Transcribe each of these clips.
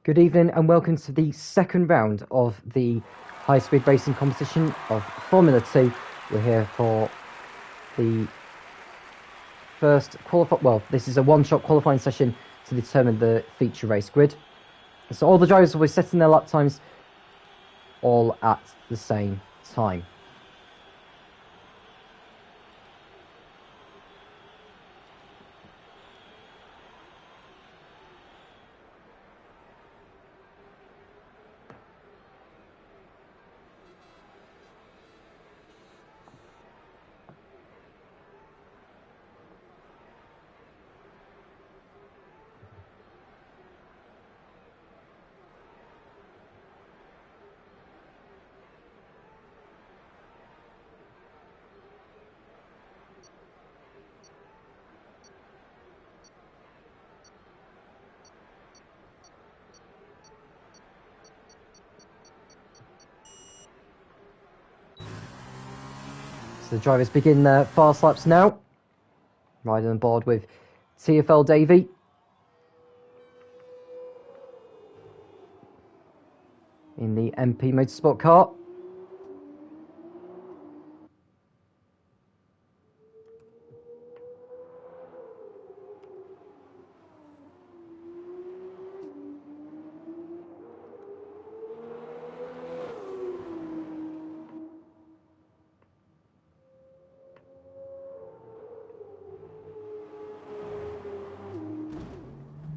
Good evening and welcome to the second round of the high-speed racing competition of Formula 2. We're here for the first this is a one-shot qualifying session to determine the feature race grid. So all the drivers will be setting their lap times all at the same time. So the drivers begin their fast laps now. Riding on board with TfL Davey. In the MP Motorsport car.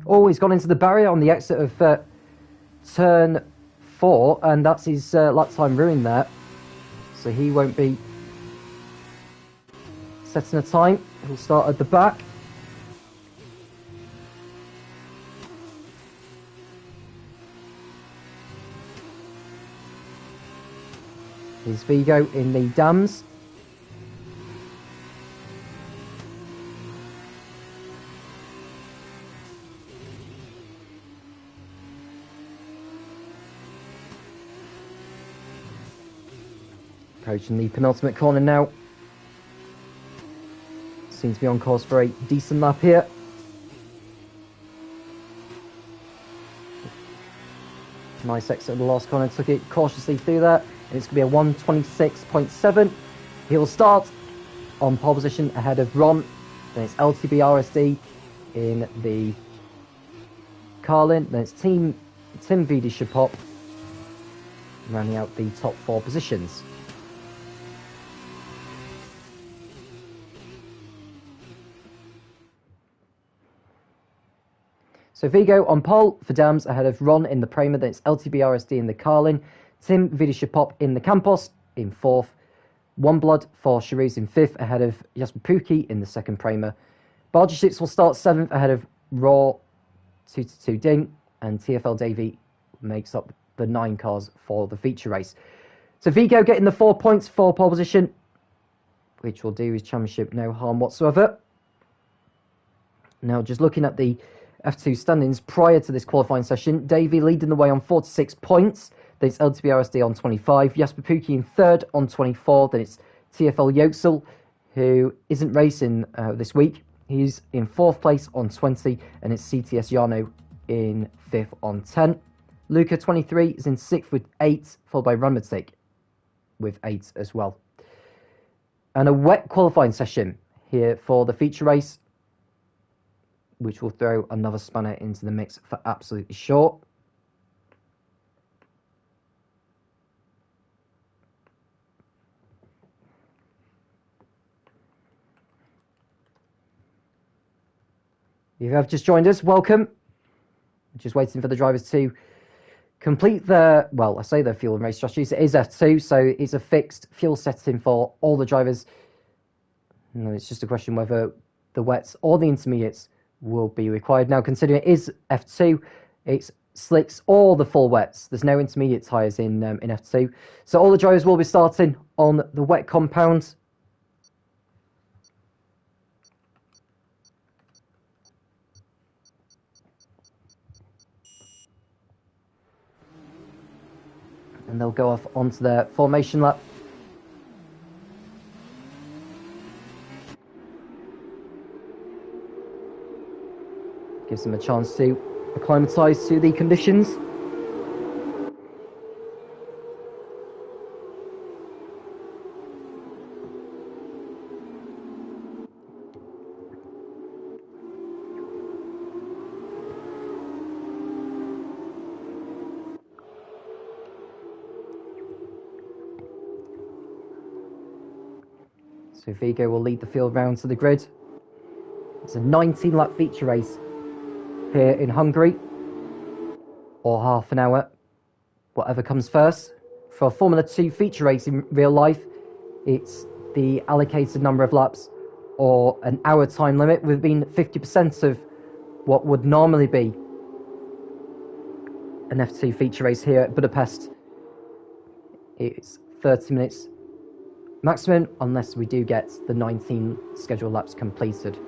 Oh, he's gone into the barrier on the exit of turn 4, and that's his lap time ruined there. So he won't be setting a time. He'll start at the back. Here's Vigo in the dams. Approaching the penultimate corner now. Seems to be on course for a decent lap here. Nice exit of the last corner, took it cautiously through that, and it's going to be a 1:26.7. He'll start on pole position ahead of Ron. Then it's LTB RSD in the Carlin. Then it's Tim Vidy-Shapop rounding out the top 4 positions. So Vigo on pole for Dams ahead of Ron in the Prema. Then it's LTB RSD in the Carlin. Tim Vidy-Shapop in the Campos in 4th. One Blood for Charisse in 5th ahead of Jasper Pukki in the second Prema. Bargeships will start 7th ahead of Raw 222 Ding. And TfL Davey makes up the 9 cars for the feature race. So Vigo getting the 4 points for pole position, which will do his championship no harm whatsoever. Now just looking at the F2 standings prior to this qualifying session, Davey leading the way on 46 points. Then it's LTB RSD on 25. Jasper Pukki in 3rd on 24. Then it's TfL Yoxel, who isn't racing this week. He's in 4th place on 20. And it's CTS Jarno in 5th on 10. Luca 23 is in 6th with 8, followed by Ranmatik with 8 as well. And a wet qualifying session here for the feature race, which will throw another spanner into the mix for absolutely sure. If you have just joined us, welcome. Just waiting for the drivers to complete their, their fuel and race strategies. It is F2, so it's a fixed fuel setting for all the drivers. And it's just a question whether the wets or the intermediates will be required. Now, considering it is F2, it's slicks or the full wets. There's no intermediate tyres in F2. So all the drivers will be starting on the wet compound. And they'll go off onto their formation lap. Gives them a chance to acclimatised to the conditions. So Vigo will lead the field round to the grid. It's a 19-lap feature race here in Hungary, or half an hour, whatever comes first. For a Formula 2 feature race in real life, it's the allocated number of laps or an hour time limit within 50% of what would normally be an F2 feature race here at Budapest. It's 30 minutes maximum, unless we do get the 19 scheduled laps completed.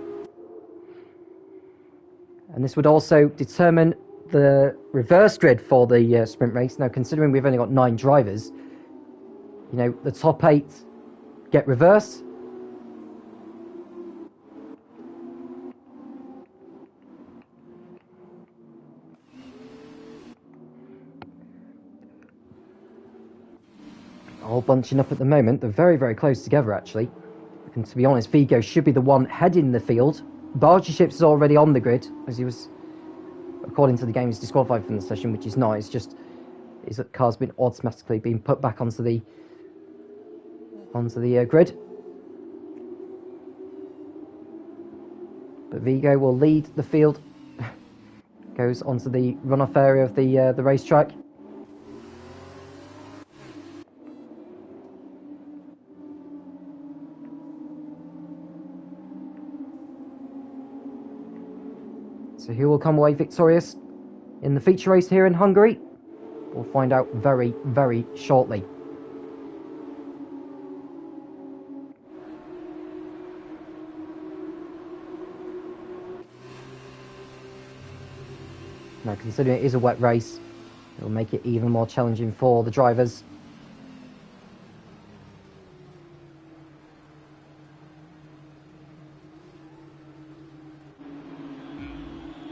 And this would also determine the reverse grid for the sprint race. Now, considering we've only got 9 drivers, you know, the top 8 get reversed. All bunching up at the moment. They're very, very close together, actually. And to be honest, Vigo should be the one heading the field. Bargeship's is already on the grid, as he was, according to the game, he's disqualified from the session, which is nice. Just his car's been automatically being put back onto the grid. But Vigo will lead the field. Goes onto the runoff area of the racetrack. So who will come away victorious in the feature race here in Hungary? We'll find out very, very shortly. Now, considering it is a wet race, it'll make it even more challenging for the drivers.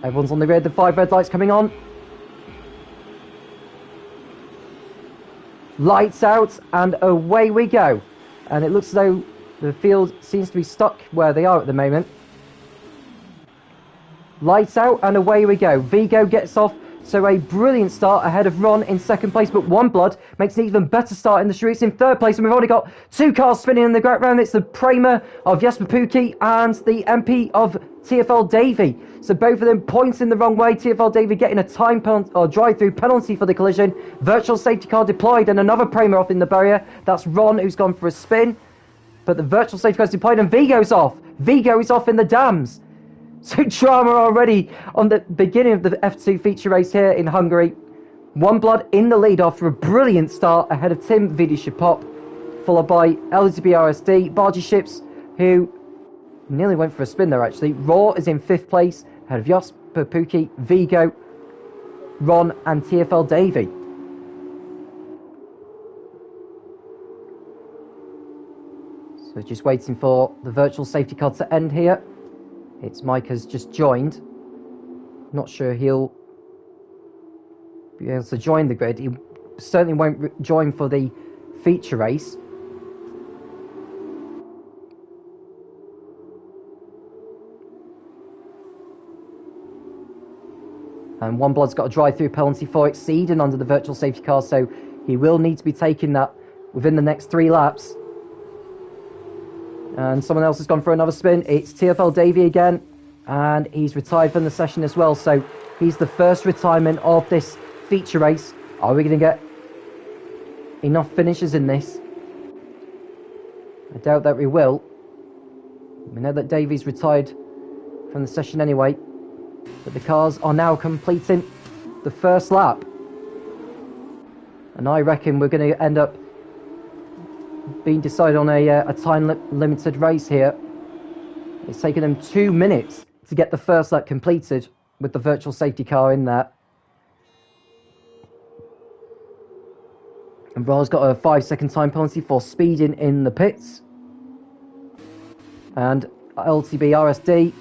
Everyone's on the grid, the 5 red lights coming on. Lights out, and away we go. And it looks as though the field seems to be stuck where they are at the moment. Lights out, and away we go. Vigo gets off, so a brilliant start ahead of Ron in second place, but One Blood makes an even better start in the streets in third place, and we've only got 2 cars spinning in the background. It's the Prema of Jesper Pukki and the MP of TFL Davy. So both of them pointing the wrong way. TFL Davy getting a time penalty or drive-through penalty for the collision. Virtual safety car deployed, and another Prema off in the barrier. That's Ron, who's gone for a spin. But the virtual safety car is deployed, and Vigo's off. Vigo is off in the dams. So drama already on the beginning of the F2 feature race here in Hungary. One Blood in the lead after a brilliant start ahead of Tim Vidishapop, followed by LTBRSD, Bargeships, who nearly went for a spin there actually. Raw is in 5th place ahead of Jasper Pukki, Vigo, Ron and TFL Davy. So just waiting for the virtual safety car to end here. It's Mike has just joined. Not sure he'll be able to join the grid. He certainly won't join for the feature race. And One Blood's got a drive-through penalty for exceeding under the virtual safety car, so he will need to be taking that within the next 3 laps. And someone else has gone for another spin. It's TFL Davy again, and he's retired from the session as well. So he's the first retirement of this feature race. Are we going to get enough finishes in this? I doubt that we will. We know that Davy's retired from the session anyway, but the cars are now completing the first lap. And I reckon we're going to end up being decided on a time-limited race here. It's taken them 2 minutes to get the first lap completed with the virtual safety car in there. And Ra's got a 5-second time penalty for speeding in the pits. And LTB RSD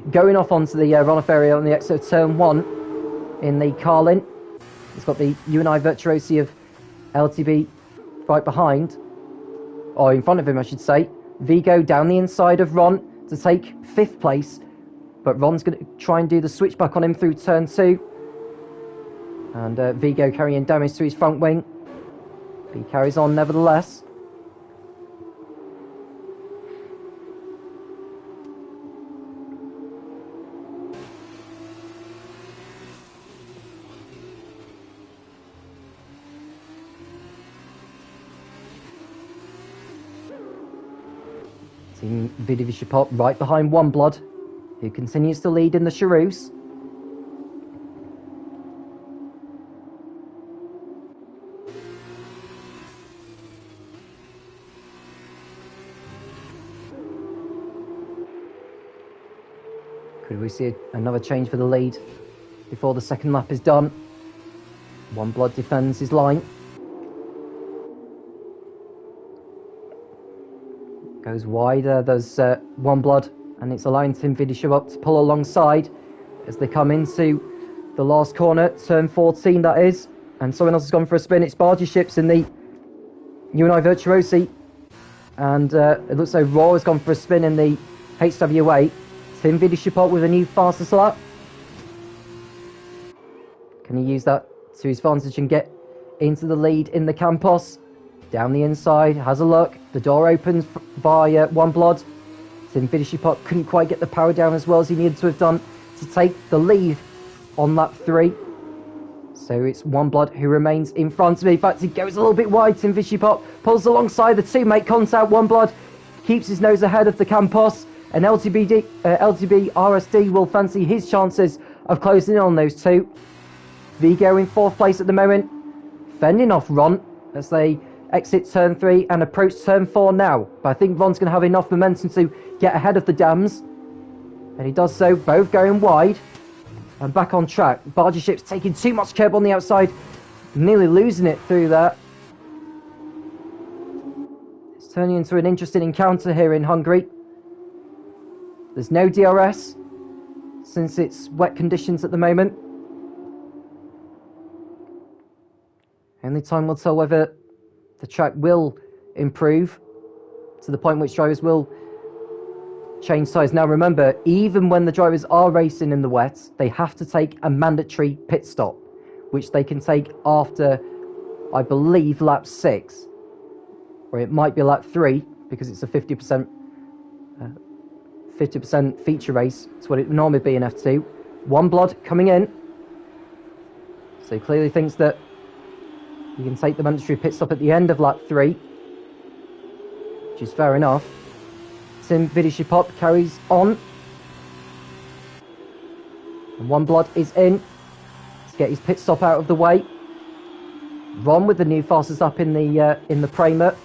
going off onto the runoff area on the exit of turn 1 in the Carlin. It's got the UNI Virtuosi of LTB right behind, or in front of him I should say. Vigo down the inside of Ron to take 5th place, but Ron's going to try and do the switchback on him through turn 2. And Vigo carrying damage to his front wing. But he carries on nevertheless. Team Vidivishapop right behind One Blood, who continues to lead in the Charouse. Could we see another change for the lead before the second lap is done? One Blood defends his line. Goes wider, there's One Blood, and it's allowing Tim Vidishapop to pull alongside as they come into the last corner, turn 14 that is, and someone else has gone for a spin. It's Bargy Ships in the UNI Virtuosi, and it looks like Raw has gone for a spin in the HWA. Tim Vidishapop with a new fastest lap. Can he use that to his advantage and get into the lead in the Campos? Down the inside, has a look. The door opens by One Blood. Tim Vidishapop couldn't quite get the power down as well as he needed to have done to take the lead on lap 3. So it's One Blood who remains in front of me. In fact, he goes a little bit wide. Tim Vidishapop pulls alongside. The two make contact. One Blood keeps his nose ahead of the Campos. And LTB RSD will fancy his chances of closing in on those two. Vigo in 4th place at the moment, fending off Ron as they exit turn 3 and approach turn 4 now. But I think Ron's going to have enough momentum to get ahead of the Dams. And he does so, both going wide and back on track. Bargy Ships taking too much curb on the outside, nearly losing it through that. It's turning into an interesting encounter here in Hungary. There's no DRS since it's wet conditions at the moment. Only time will tell whether the track will improve to the point which drivers will change size. Now remember, even when the drivers are racing in the wet, they have to take a mandatory pit stop, which they can take after, I believe, lap 6. Or it might be lap 3, because it's a 50% feature race. It's what it would normally be in F2. One Blood coming in. So he clearly thinks that you can take the mandatory pit stop at the end of lap 3, which is fair enough. Tim Vidishapop carries on. And One Blood is in. Let's get his pit stop out of the way. Ron with the new fastest lap in the Prema.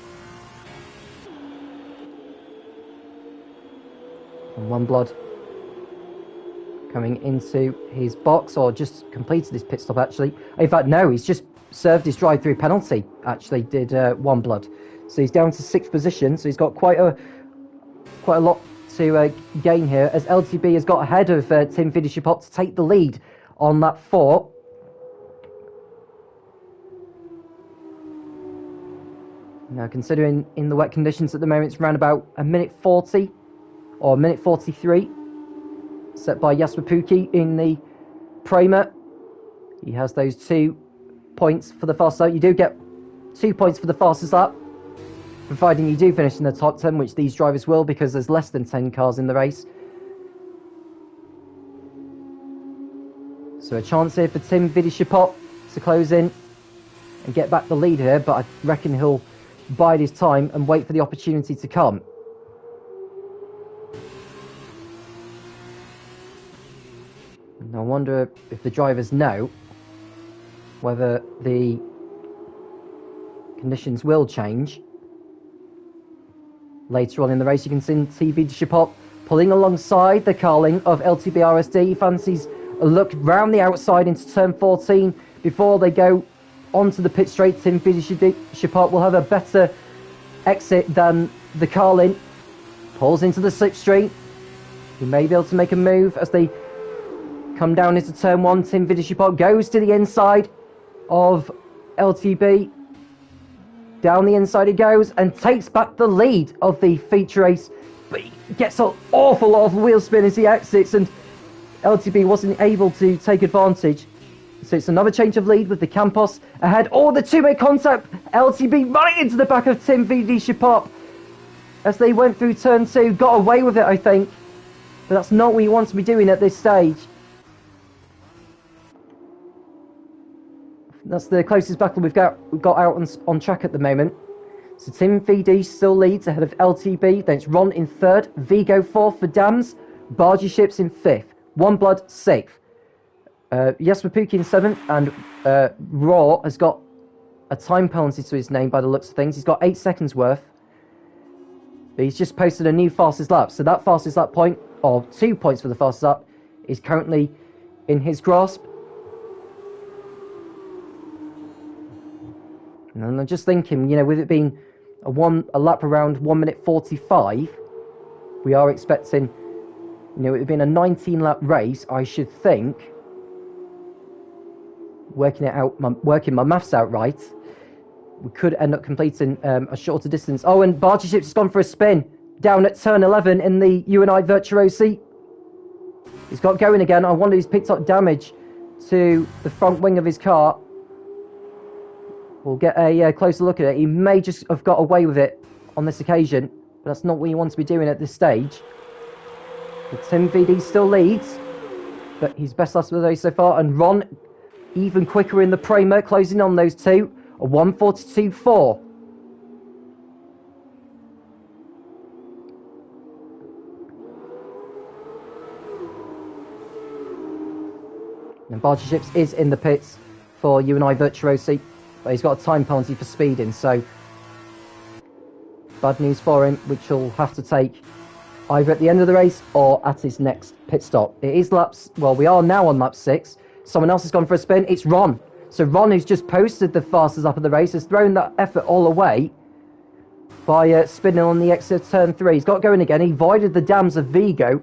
And One Blood coming into his box, or just completed his pit stop actually. In fact, no, he's just served his drive-through penalty, actually, did One Blood. So he's down to 6th position, so he's got quite a lot to gain here, as LTB has got ahead of Tim Vidishapop to take the lead on lap 4. Now, considering in the wet conditions at the moment, it's around about a minute 40 or a minute 43, set by Jasper Pukki in the Prema. He has those 2 points for the fastest lap. You do get 2 points for the fastest lap, providing you do finish in the top 10, which these drivers will, because there's less than 10 cars in the race. So a chance here for Tim Vidishapop to close in and get back the lead here, but I reckon he'll bide his time and wait for the opportunity to come. And I wonder if the drivers know whether the conditions will change later on in the race. You can see Vidishapop pulling alongside the Carling of LTB RSD. He fancies a look round the outside into turn 14 before they go onto the pit straight. Tim Vidishapop will have a better exit than the Carlin. Pulls into the slipstream. He may be able to make a move as they come down into turn 1. Tim Vidishipop goes to the inside of LTB. Down the inside he goes and takes back the lead of the feature race. But he gets an awful lot of wheel spin as he exits, and LTB wasn't able to take advantage. So it's another change of lead with the Campos ahead. Oh, the two-way contact. LTB running into the back of Tim Vidishipop as they went through turn 2. Got away with it, I think. But that's not what you want to be doing at this stage. That's the closest battle we've got out on track at the moment. So Tim VD still leads ahead of LTB. Then it's Ron in 3rd. Vigo 4th for Dams. Bargy Ships in 5th. One Blood 6th. Jesper Puki in 7th. And Raw has got a time penalty to his name by the looks of things. He's got 8 seconds worth. But he's just posted a new fastest lap. So that fastest lap point, or 2 points for the fastest lap, is currently in his grasp. And I'm just thinking, you know, with it being a lap around 1 minute 45, we are expecting, you know, it being a 19 lap race, I should think, working my maths out right, we could end up completing a shorter distance. Oh, and Bargy Ships has gone for a spin down at turn 11 in the UNI Virtuosi. He's got going again. I wonder if he's picked up damage to the front wing of his car. We'll get a closer look at it. He may just have got away with it on this occasion, but that's not what you want to be doing at this stage. But Tim VD still leads, but he's best last of those so far. And Ron, even quicker in the Prema, closing on those two. A 1:42.4. And Bargy Ships is in the pits for UNI Virtuosi. But he's got a time penalty for speeding, so bad news for him, which he'll have to take either at the end of the race or at his next pit stop. It is laps, well, we are now on lap 6. Someone else has gone for a spin. It's Ron. So Ron, who's just posted the fastest lap of the race, has thrown that effort all away by spinning on the exit of turn 3. He's got going again. He voided the dams of Vigo,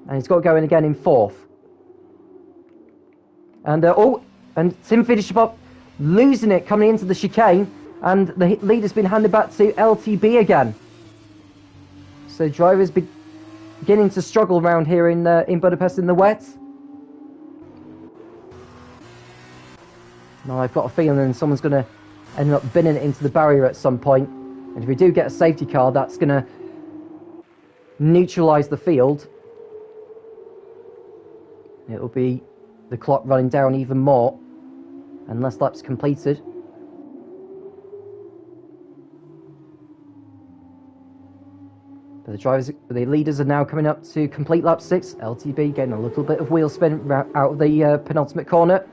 and he's got going again in 4th. And and Tim Vidishipop losing it coming into the chicane, and the lead has been handed back to LTB again. So drivers beginning to struggle around here in Budapest in the wet. Now I've got a feeling someone's going to end up binning it into the barrier at some point, and if we do get a safety car, that's going to neutralise the field. It'll be the clock running down even more unless laps completed. But the leaders are now coming up to complete lap 6. LTB getting a little bit of wheel spin out of the penultimate corner.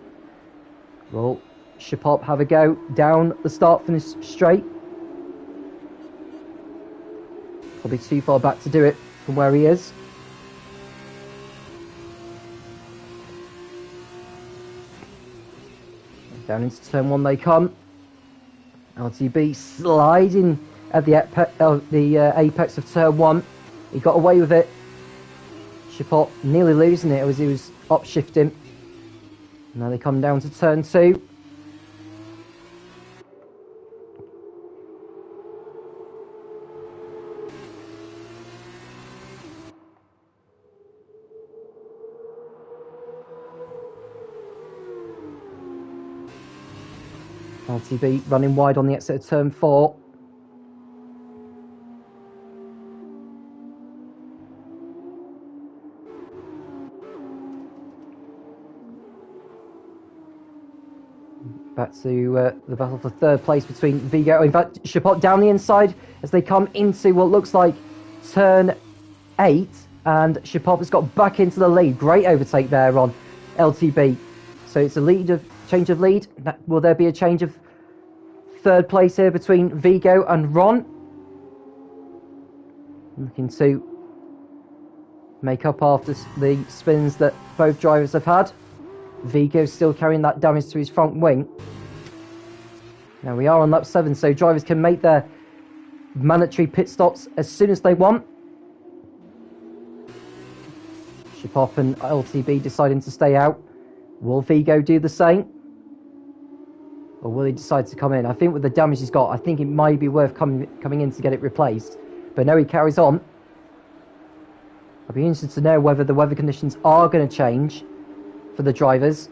Will Shipop have a go down the start finish straight? Probably too far back to do it from where he is. Down into turn 1 they come. LTB sliding at the apex of turn 1. He got away with it. Shipop nearly losing it as he was upshifting. Now they come down to turn 2. LTB running wide on the exit of turn 4. Back to the battle for 3rd place between Vigo. In fact, Shipop down the inside as they come into what looks like turn 8, and Shipop has got back into the lead. Great overtake there on LTB. So it's a change of lead. Will there be a change of 3rd place here between Vigo and Ron? Looking to make up after the spins that both drivers have had. Vigo's still carrying that damage to his front wing. Now we are on lap 7, so drivers can make their mandatory pit stops as soon as they want. Shipop and LTB deciding to stay out. Will Vigo do the same? Or will he decide to come in? I think with the damage he's got, I think it might be worth coming in to get it replaced. But no, he carries on. I'll be interested to know whether the weather conditions are going to change for the drivers.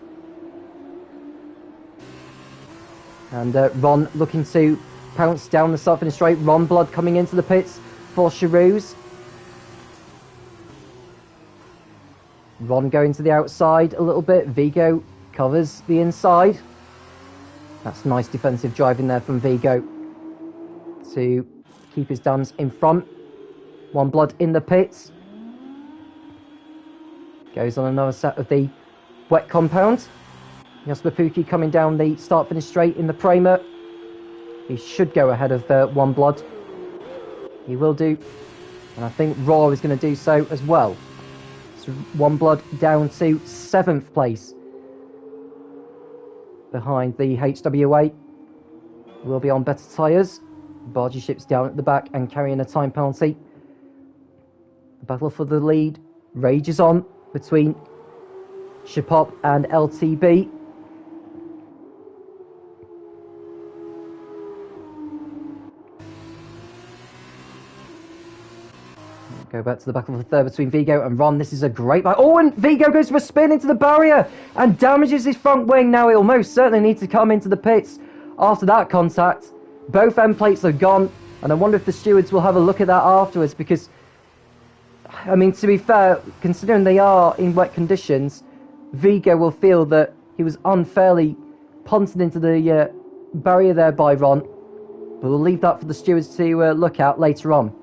And Ron looking to pounce down the start finish straight. Ron Blood coming into the pits for Charouz. Ron going to the outside a little bit. Vigo covers the inside. That's nice defensive driving there from Vigo to keep his dams in front. One Blood in the pits. Goes on another set of the wet compound. Jasper Pukki coming down the start finish straight in the Prema. He should go ahead of One Blood. He will do. And I think Raw is going to do so as well. So One Blood down to 7th place. Behind the HWA. Will be on better tyres. Bargy Ship's down at the back and carrying a time penalty. The battle for the lead rages on between Shipop and LTB. Go back to the battle for the third between Vigo and Ron. This is a great battle. Oh, and Vigo goes for a spin into the barrier and damages his front wing. Now he'll most certainly need to come into the pits after that contact. Both end plates are gone, and I wonder if the stewards will have a look at that afterwards, because, I mean, to be fair, considering they are in wet conditions, Vigo will feel that he was unfairly punted into the barrier there by Ron. But we'll leave that for the stewards to look at later on.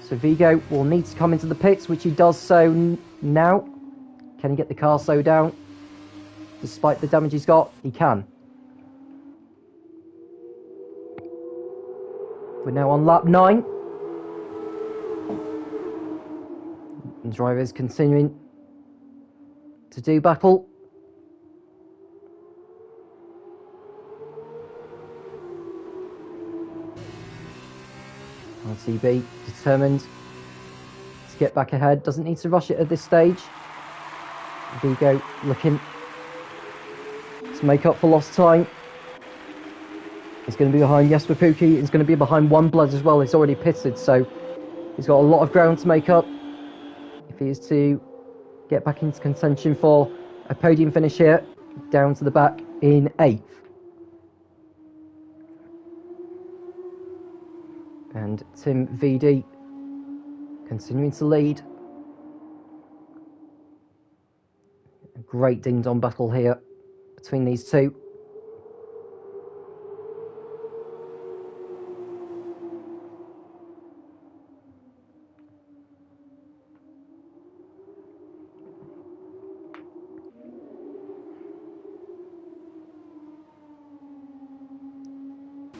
So Vigo will need to come into the pits, which he does so now. Can he get the car slowed down? Despite the damage he's got, he can. We're now on lap 9. And drivers continuing to do battle. RTB determined to get back ahead. Doesn't need to rush it at this stage. Vigo looking to make up for lost time. He's going to be behind Jasper Pukki. He's going to be behind One Blood as well. He's already pitted, so he's got a lot of ground to make up if he is to get back into contention for a podium finish here. Down to the back in 8th. And Tim VD continuing to lead. A great ding-dong battle here between these two.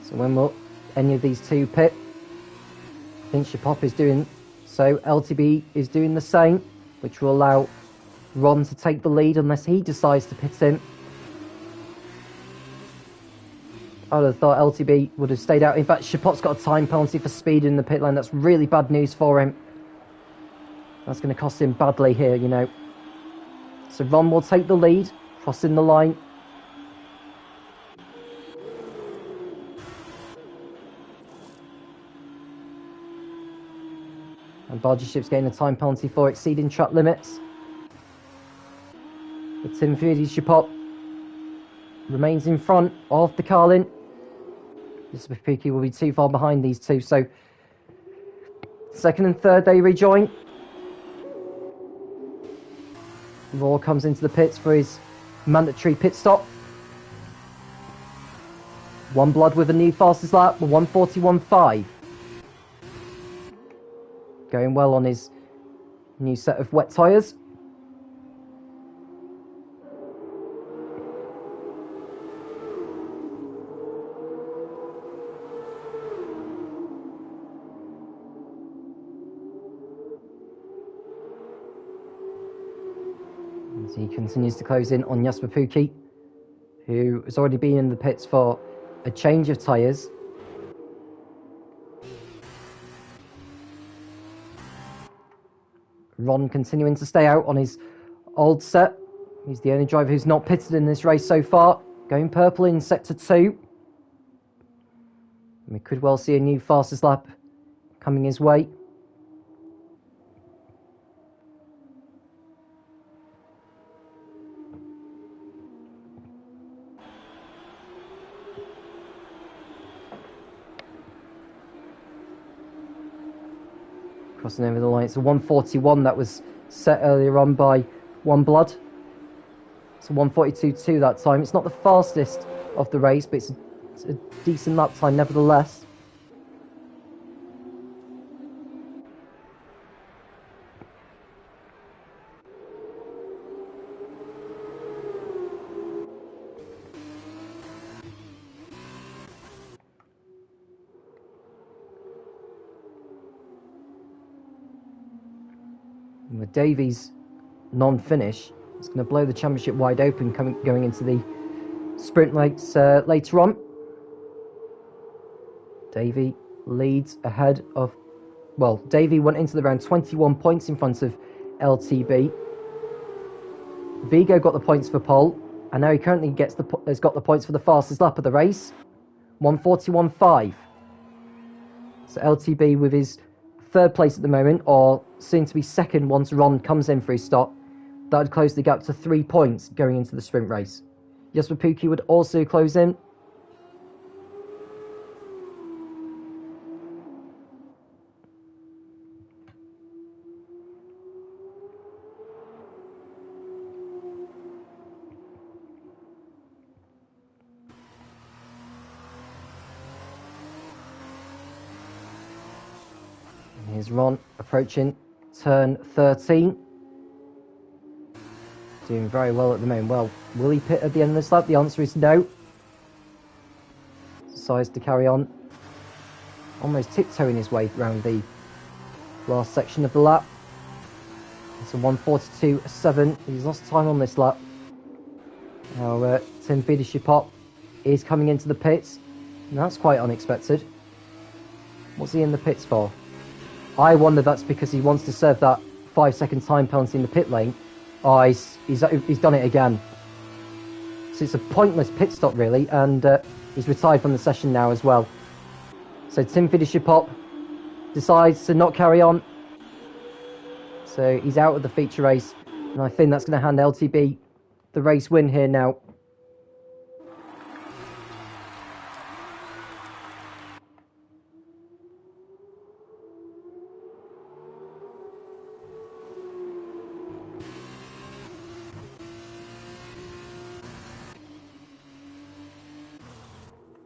So when will any of these two pit? I think Shipop is doing so. LTB is doing the same, which will allow Ron to take the lead unless he decides to pit in. I would have thought LTB would have stayed out. In fact, Shipop's got a time penalty for speed in the pit lane. That's really bad news for him. That's going to cost him badly here, you know. So Ron will take the lead, crossing the line. And Bargy Ship's getting a time penalty for exceeding track limits. But Tim Fury Shipop remains in front of the Carlin. Jasper Pukki will be too far behind these two, so second and third they rejoin. Raw comes into the pits for his mandatory pit stop. One Blood with a new fastest lap, 1:41.5. Going well on his new set of wet tyres. As he continues to close in on Jasper Pukki, who has already been in the pits for a change of tyres. Ron continuing to stay out on his old set. He's the only driver who's not pitted in this race so far. Going purple in sector 2. We could well see a new fastest lap coming his way. Crossing over the line, it's a 141 that was set earlier on by One Blood. It's a 142.2 that time. It's not the fastest of the race, but it's a decent lap time nevertheless. And with Davies non-finish, it's going to blow the championship wide open going into the sprint race later on. Davey leads ahead of... Well, Davey went into the round 21 points in front of LTB. Vigo got the points for pole, and now he currently has got the points for the fastest lap of the race. 141.5. So LTB with his third place at the moment, or soon to be second once Ron comes in for his stop. That would close the gap to 3 points going into the sprint race. Jasper Pukki would also close in. And here's Ron approaching turn 13. Doing very well at the moment. Well, will he pit at the end of this lap? The answer is no. Decides to carry on. Almost tiptoeing his way around the last section of the lap. It's a 142.7. He's lost time on this lap. Now, Tim Vidishipop is coming into the pits. And that's quite unexpected. What's he in the pits for? I wonder that's because he wants to serve that 5-second time penalty in the pit lane. Oh, he's done it again. So it's a pointless pit stop, really, and he's retired from the session now as well. So Tim Vidishipop decides to not carry on. So he's out of the feature race, and I think that's going to hand LTB the race win here now.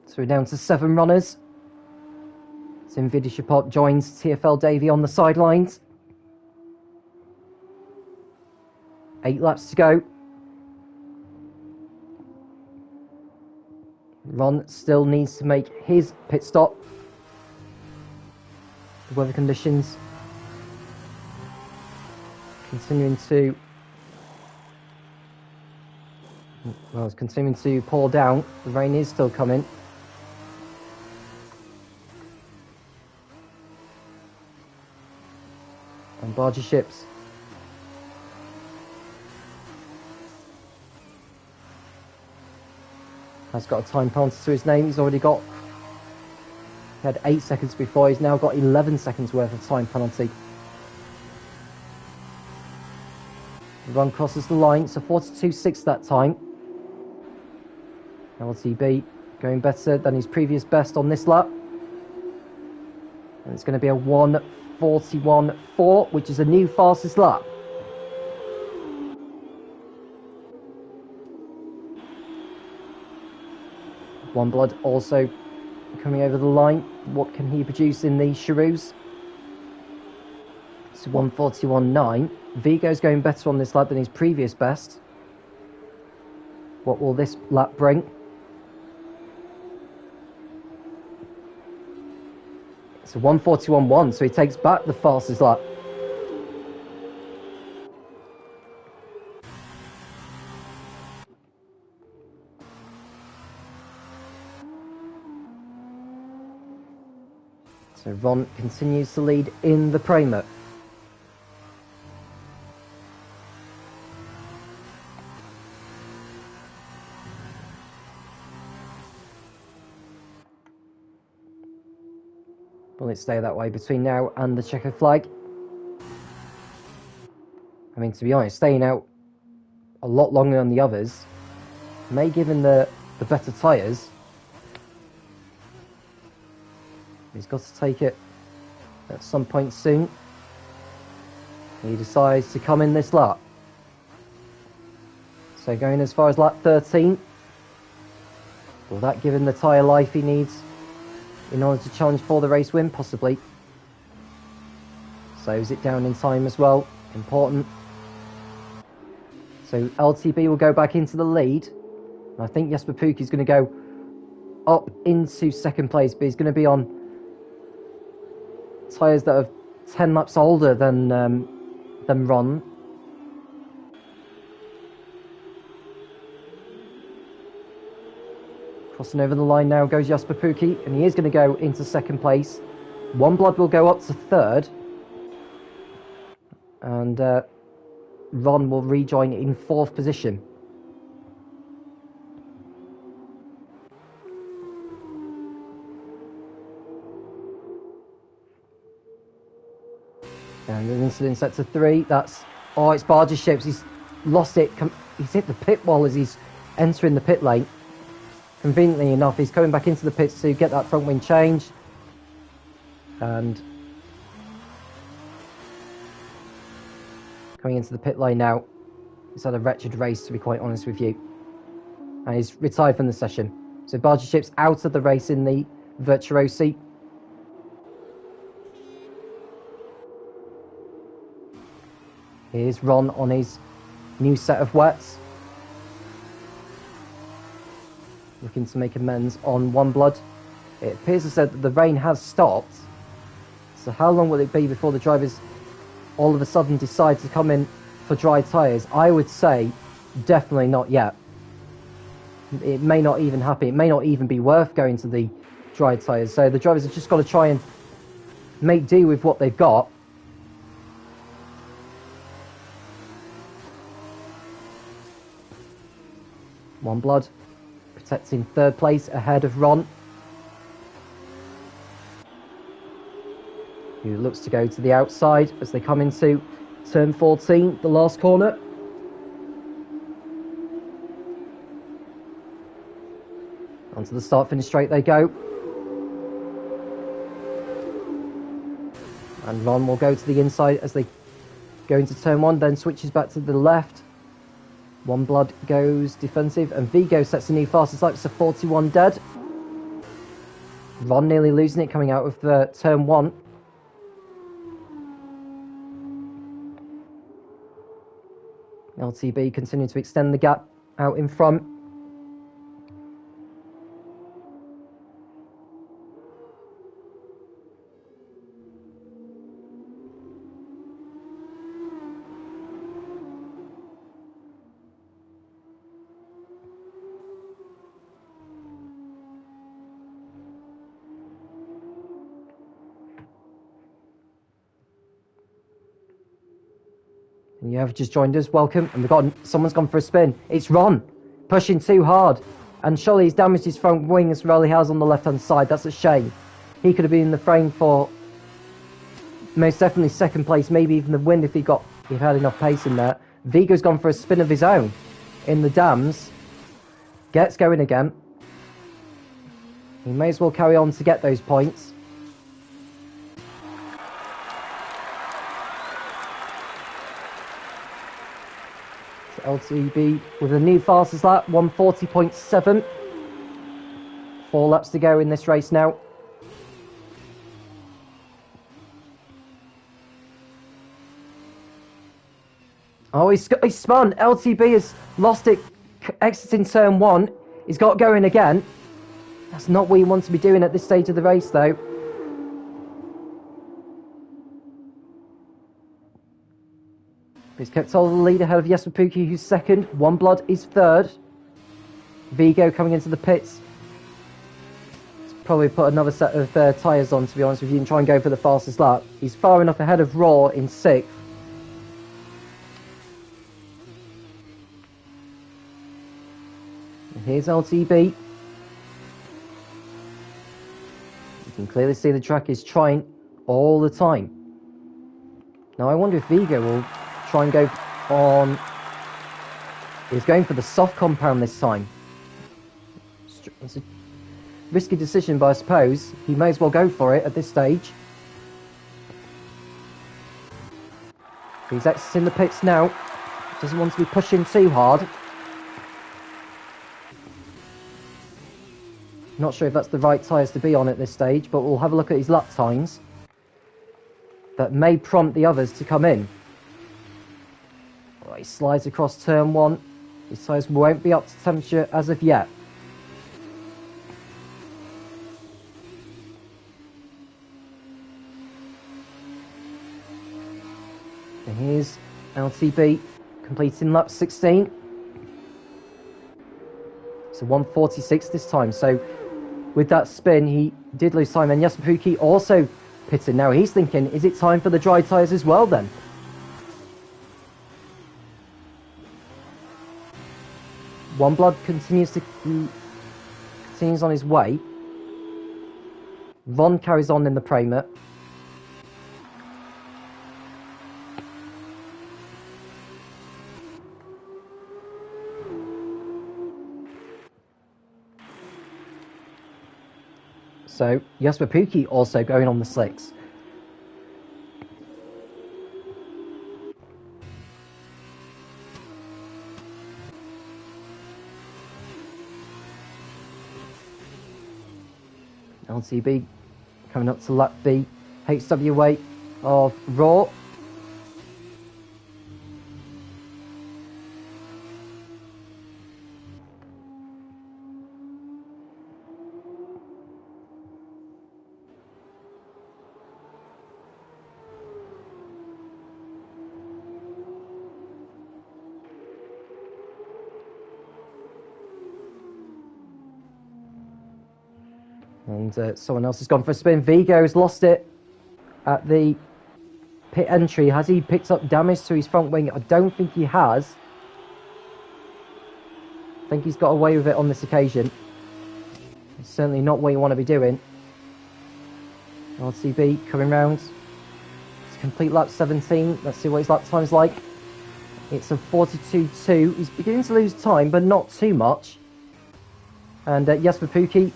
So we're down to 7 runners. Tim Vidishipop joins TFL Davey on the sidelines. 8 laps to go. Ron still needs to make his pit stop. The weather conditions continuing to... Well, it's continuing to pour down. The rain is still coming. And Barger Ships has got a time penalty to his name. He's already got... He had 8 seconds before. He's now got 11 seconds worth of time penalty. The run crosses the line. It's a 42.6 that time. LTB going better than his previous best on this lap. And it's going to be a 141.4, which is a new fastest lap. One Blood also coming over the line. What can he produce in the Cheroos? It's 141.9. Vigo's going better on this lap than his previous best. What will this lap bring? It's a 141.1, so he takes back the fastest lap. So Ron continues to lead in the Prema. Will it stay that way between now and the checkered flag? I mean, to be honest, staying out a lot longer than the others may give him the better tyres. He's got to take it at some point soon. He decides to come in this lap. So going as far as lap 13. Will that give him the tyre life he needs in order to challenge for the race win? Possibly. Slows it down in time as well. Important. So LTB will go back into the lead. And I think Jesper Pukki is going to go up into second place, but he's going to be on tyres that are 10 laps older than Ron. Crossing over the line now goes Jesper Pukki, and he is going to go into second place. One Blood will go up to third, and Ron will rejoin in fourth position. And an incident set to 3. That's... Oh, it's Barge's ships. He's lost it. He's hit the pit wall as he's entering the pit lane. Conveniently enough, he's coming back into the pits to get that front wing change. And coming into the pit lane now. He's had a wretched race, to be quite honest with you. And he's retired from the session. So Barge's ships out of the race in the Virtuosi. Here's Ron on his new set of wets. Looking to make amends on One Blood. It appears as though the rain has stopped. So how long will it be before the drivers all of a sudden decide to come in for dry tyres? I would say definitely not yet. It may not even happen. It may not even be worth going to the dry tyres. So the drivers have just got to try and make do with what they've got. One Blood protecting third place ahead of Ron, who looks to go to the outside as they come into turn 14, the last corner. Onto the start-finish straight they go. And Ron will go to the inside as they go into turn 1, then switches back to the left. One Blood goes defensive, and Vigo sets a new fastest lap. It's a 41 dead. Ron nearly losing it coming out of turn 1. LTB continuing to extend the gap out in front. And you have just joined us, welcome. And we've got someone's gone for a spin. It's Ron pushing too hard, and surely he's damaged his front wing as well. He has on the left hand side. That's a shame. He could have been in the frame for most definitely second place, maybe even the win if he had enough pace in there. Vigo's gone for a spin of his own in the dams. Gets going again. He may as well carry on to get those points. LTB with a new fastest lap, 140.7. 4 laps to go in this race now. Oh, he's spun. LTB has lost it, exiting turn 1. He's got going again. That's not what you want to be doing at this stage of the race, though. He's kept hold of the lead ahead of Jesper Pukki, who's second. One Blood is third. Vigo coming into the pits. Probably put another set of tyres on, to be honest with you, and try and go for the fastest lap. He's far enough ahead of Raw in 6th. And here's LTB. can clearly see the track is trying all the time. Now I wonder if Vigo will try and go on... He's going for the soft compound this time. It's a risky decision, but I suppose he may as well go for it at this stage. He's exiting the pits now. Doesn't want to be pushing too hard. Not sure if that's the right tyres to be on at this stage, but we'll have a look at his lap times. That may prompt the others to come in. Well, he slides across turn 1. His tyres won't be up to temperature as of yet. And here's LTB completing lap 16. So 1:46 this time. So with that spin, he did lose time. And Yasupuki also pitted. Now he's thinking, is it time for the dry tyres as well then? One Blood continues on his way. Ron carries on in the Prema. So, Yasupuki also going on the slicks. LTB coming up to lap B. HWA of Raw. And someone else has gone for a spin. Vigo's lost it at the pit entry. Has he picked up damage to his front wing? I don't think he has. I think he's got away with it on this occasion. It's certainly not what you want to be doing. LTB coming round. It's complete lap 17. Let's see what his lap time's like. It's a 42.2. He's beginning to lose time, but not too much. And Yasupuki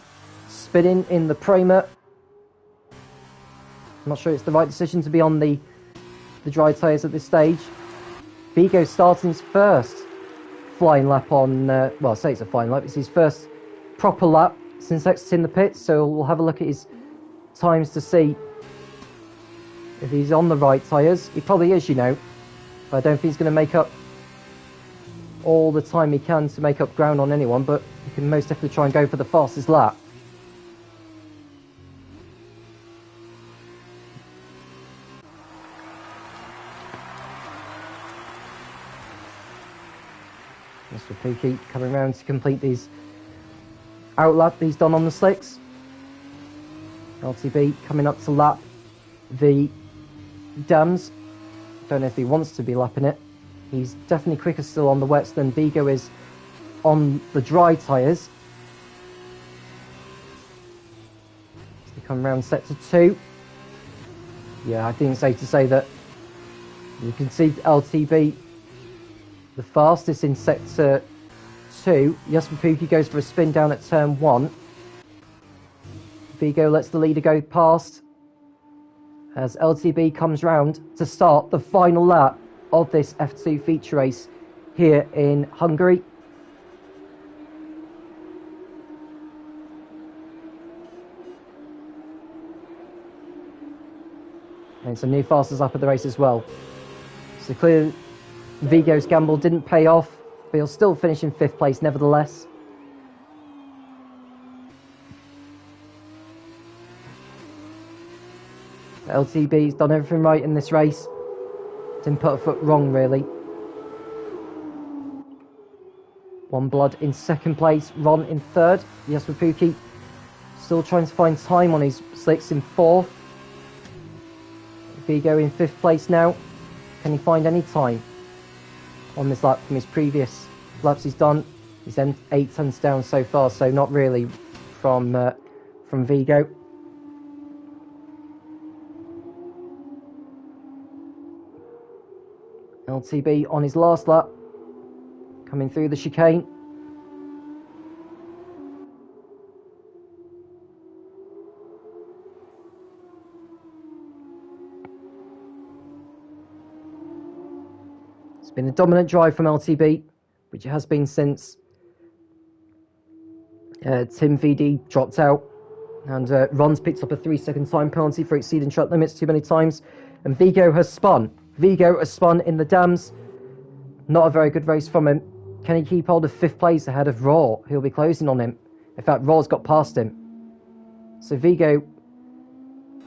spinning in the Prema. I'm not sure it's the right decision to be on the dry tyres at this stage. Vigo starting his first flying lap on, well, I say it's a flying lap, it's his first proper lap since exiting the pits, so we'll have a look at his times to see if he's on the right tyres. He probably is, you know, but I don't think he's going to make up all the time he can to make up ground on anyone, but he can most definitely try and go for the fastest lap. Mr. Pookie coming around to complete these outlap he's done on the slicks. LTB coming up to lap the dams. Don't know if he wants to be lapping it. He's definitely quicker still on the wets than Vigo is on the dry tyres. They come around sector 2. Yeah, I think it's safe to say that you can see LTB the fastest in sector 2. Yasupuki goes for a spin down at turn 1. Vigo lets the leader go past as LTB comes round to start the final lap of this F2 feature race here in Hungary. And it's a new fastest lap of the race as well. So clearly Vigo's gamble didn't pay off, but he'll still finish in 5th place nevertheless. LTB's done everything right in this race. Didn't put a foot wrong, really. One Blood in 2nd place, Ron in 3rd. Yasupuki still trying to find time on his slicks in 4th. Vigo in 5th place now. Can he find any time on this lap from his previous laps he's done? He's 8 tenths down so far, so not really from Vigo. LTB on his last lap, coming through the chicane. It's been a dominant drive from LTB, which it has been since Tim VD dropped out, and Ron's picked up a 3-second time penalty for exceeding track limits too many times, and Vigo has spun. Vigo has spun in the dams. Not a very good race from him. Can he keep hold of 5th place ahead of Raw? He'll be closing on him. In fact, Raw's got past him. So Vigo,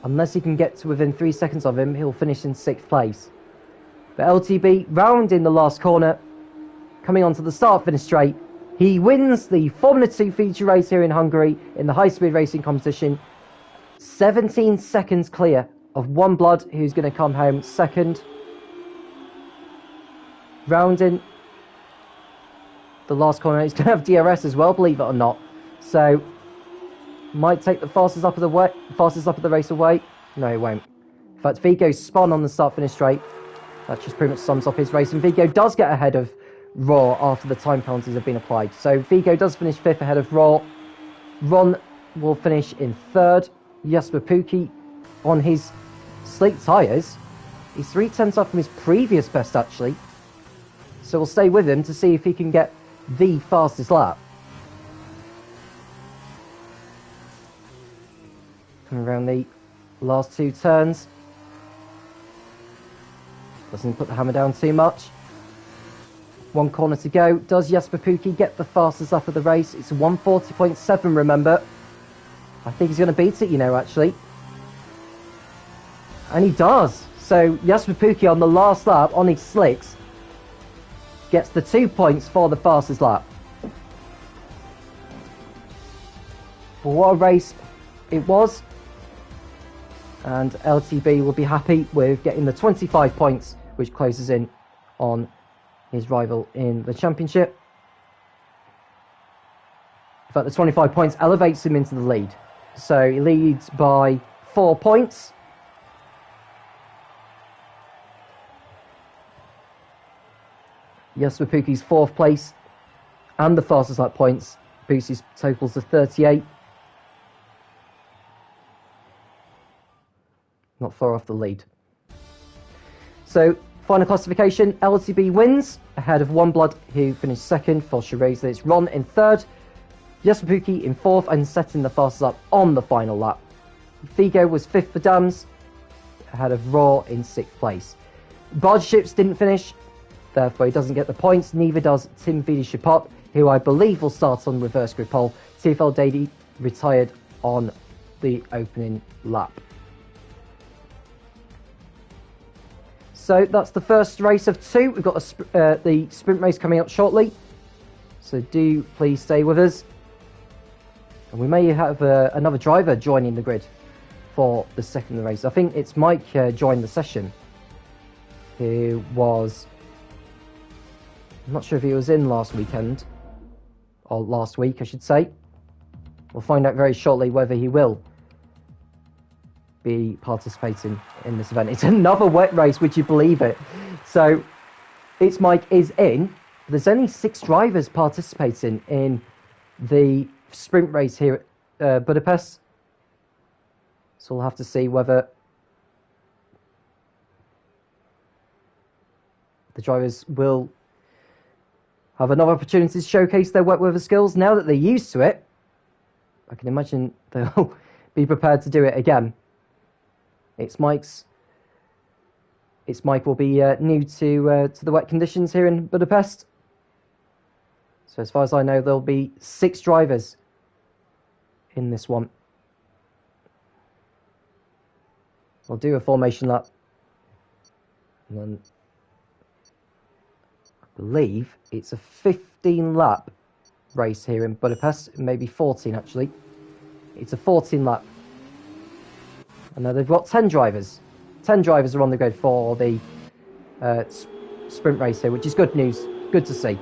unless he can get to within 3 seconds of him, he'll finish in 6th place. But LTB round in the last corner, coming onto the start-finish straight. He wins the Formula 2 feature race here in Hungary in the high-speed racing competition. 17 seconds clear of One Blood, who's going to come home second. Rounding the last corner, he's going to have DRS as well, believe it or not. So, might take the fastest up of the race away. No, it won't. In fact, Vigo spun on the start-finish straight. That just pretty much sums up his race. And Vigo does get ahead of Raw after the time penalties have been applied. So Vigo does finish 5th ahead of Raw. Ron will finish in 3rd. Jasper Pukki on his slick tyres. He's 3/10 off from his previous best, actually. So we'll stay with him to see if he can get the fastest lap. Coming around the last 2 turns. Doesn't put the hammer down too much. 1 corner to go. Does Jasper Pukki get the fastest lap of the race? It's 1:40.7, remember. I think he's going to beat it, you know, actually. And he does. So Jasper Pukki on the last lap, on his slicks, gets the 2 points for the fastest lap. But what a race it was. And LTB will be happy with getting the 25 points, which closes in on his rival in the championship. In fact, the 25 points elevates him into the lead. So he leads by 4 points. Jasper Pukki's 4th place and the fastest lap points boosts his totals to 38. Not far off the lead. So, final classification, LTB wins ahead of One Blood, who finished 2nd for Shiraz. It's Ron in 3rd, Jasper Pukki in 4th, and setting the fastest lap on the final lap. Vigo was 5th for Dams, ahead of Raw in 6th place. Barge Ships didn't finish, therefore he doesn't get the points. Neither does Tim Vidishapop, who I believe will start on reverse grid pole. TFL Dady retired on the opening lap. So that's the first race of 2. We've got the sprint race coming up shortly. So do please stay with us. And we may have another driver joining the grid for the second race. I think it's Mike joined the session, who was... I'm not sure if he was in last weekend, or last week I should say. We'll find out very shortly whether he will be participating in this event. It's another wet race, would you believe it? So it's Mike is in. There's only 6 drivers participating in the sprint race here at Budapest. So we'll have to see whether the drivers will have another opportunity to showcase their wet weather skills. Now that they're used to it, I can imagine they'll be prepared to do it again. Mike will be new to the wet conditions here in Budapest. So as far as I know, there'll be 6 drivers in this one. I'll do a formation lap. And then I believe it's a 15 lap race here in Budapest. Maybe 14 actually. It's a 14 lap. And they've got 10 drivers. 10 drivers are on the grid for the sprint race here, which is good news. Good to see.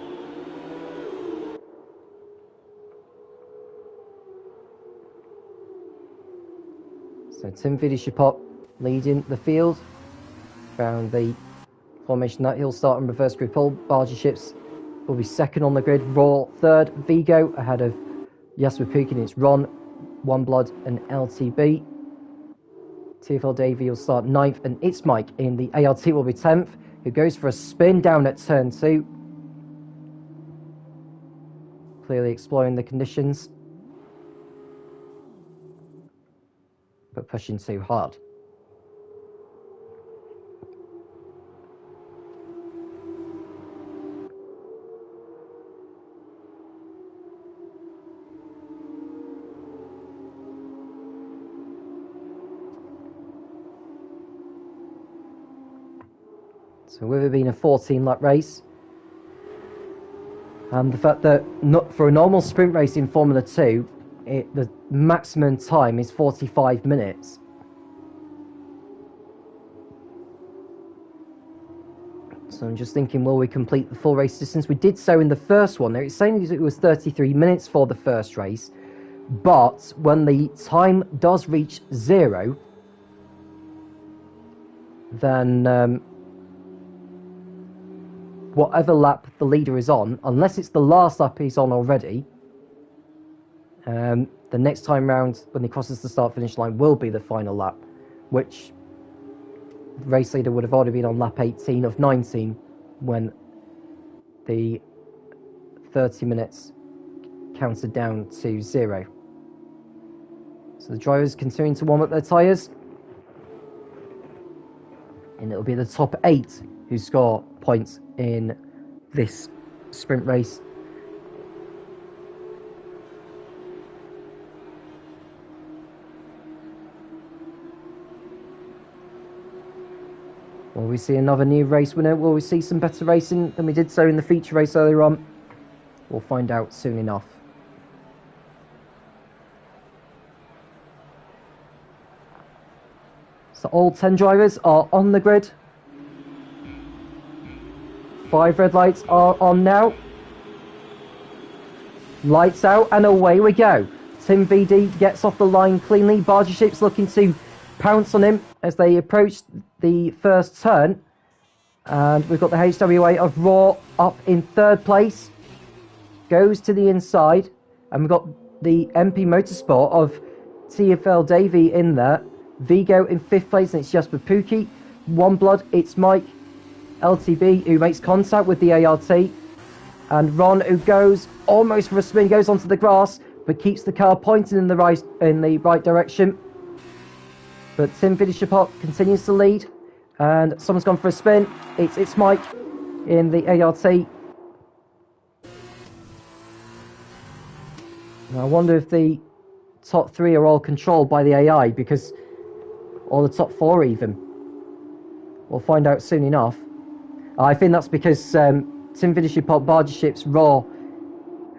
So Tim Vidishapop leading the field around the formation that he'll start in reverse group. All barge ships will be second on the grid. Raw third. Vigo ahead of Jasper Pukin. It's Ron, One Blood, and LTB. TFL Davey will start 9th, and It's Mike in the ART will be 10th, who goes for a spin down at turn 2. Clearly exploring the conditions, but pushing too hard. So with it being a 14-lap race, and the fact that for a normal sprint race in Formula 2, the maximum time is 45 minutes. So I'm just thinking, will we complete the full race distance? We did so in the first one. It's saying it was 33 minutes for the first race, but when the time does reach 0, then whatever lap the leader is on, unless it's the last lap he's on already, the next time round when he crosses the start-finish line will be the final lap, which the race leader would have already been on lap 18 of 19 when the 30 minutes counted down to 0. So the drivers continuing to warm up their tyres, and it'll be the top 8 who score points in this sprint race. Will we see another new race winner? Will we see some better racing than we did so in the feature race earlier on? We'll find out soon enough. So all 10 drivers are on the grid. 5 red lights are on now. Lights out, and away we go. Tim VD gets off the line cleanly. Barge ships looking to pounce on him as they approach the first turn. And we've got the HWA of Raw up in 3rd place. Goes to the inside. And we've got the MP Motorsport of TFL Davey in there. Vigo in 5th place, and it's Jasper Pookie. One Blood, It's Mike. LTB, who makes contact with the ART, and Ron, who goes almost for a spin, goes onto the grass, but keeps the car pointing in the right direction. But Tim Vidishapot continues to lead, and someone's gone for a spin. It's Mike in the ART. Now I wonder if the top 3 are all controlled by the AI, or the top 4 even. We'll find out soon enough. I think that's because Tim Vidishapot Barge Ships Raw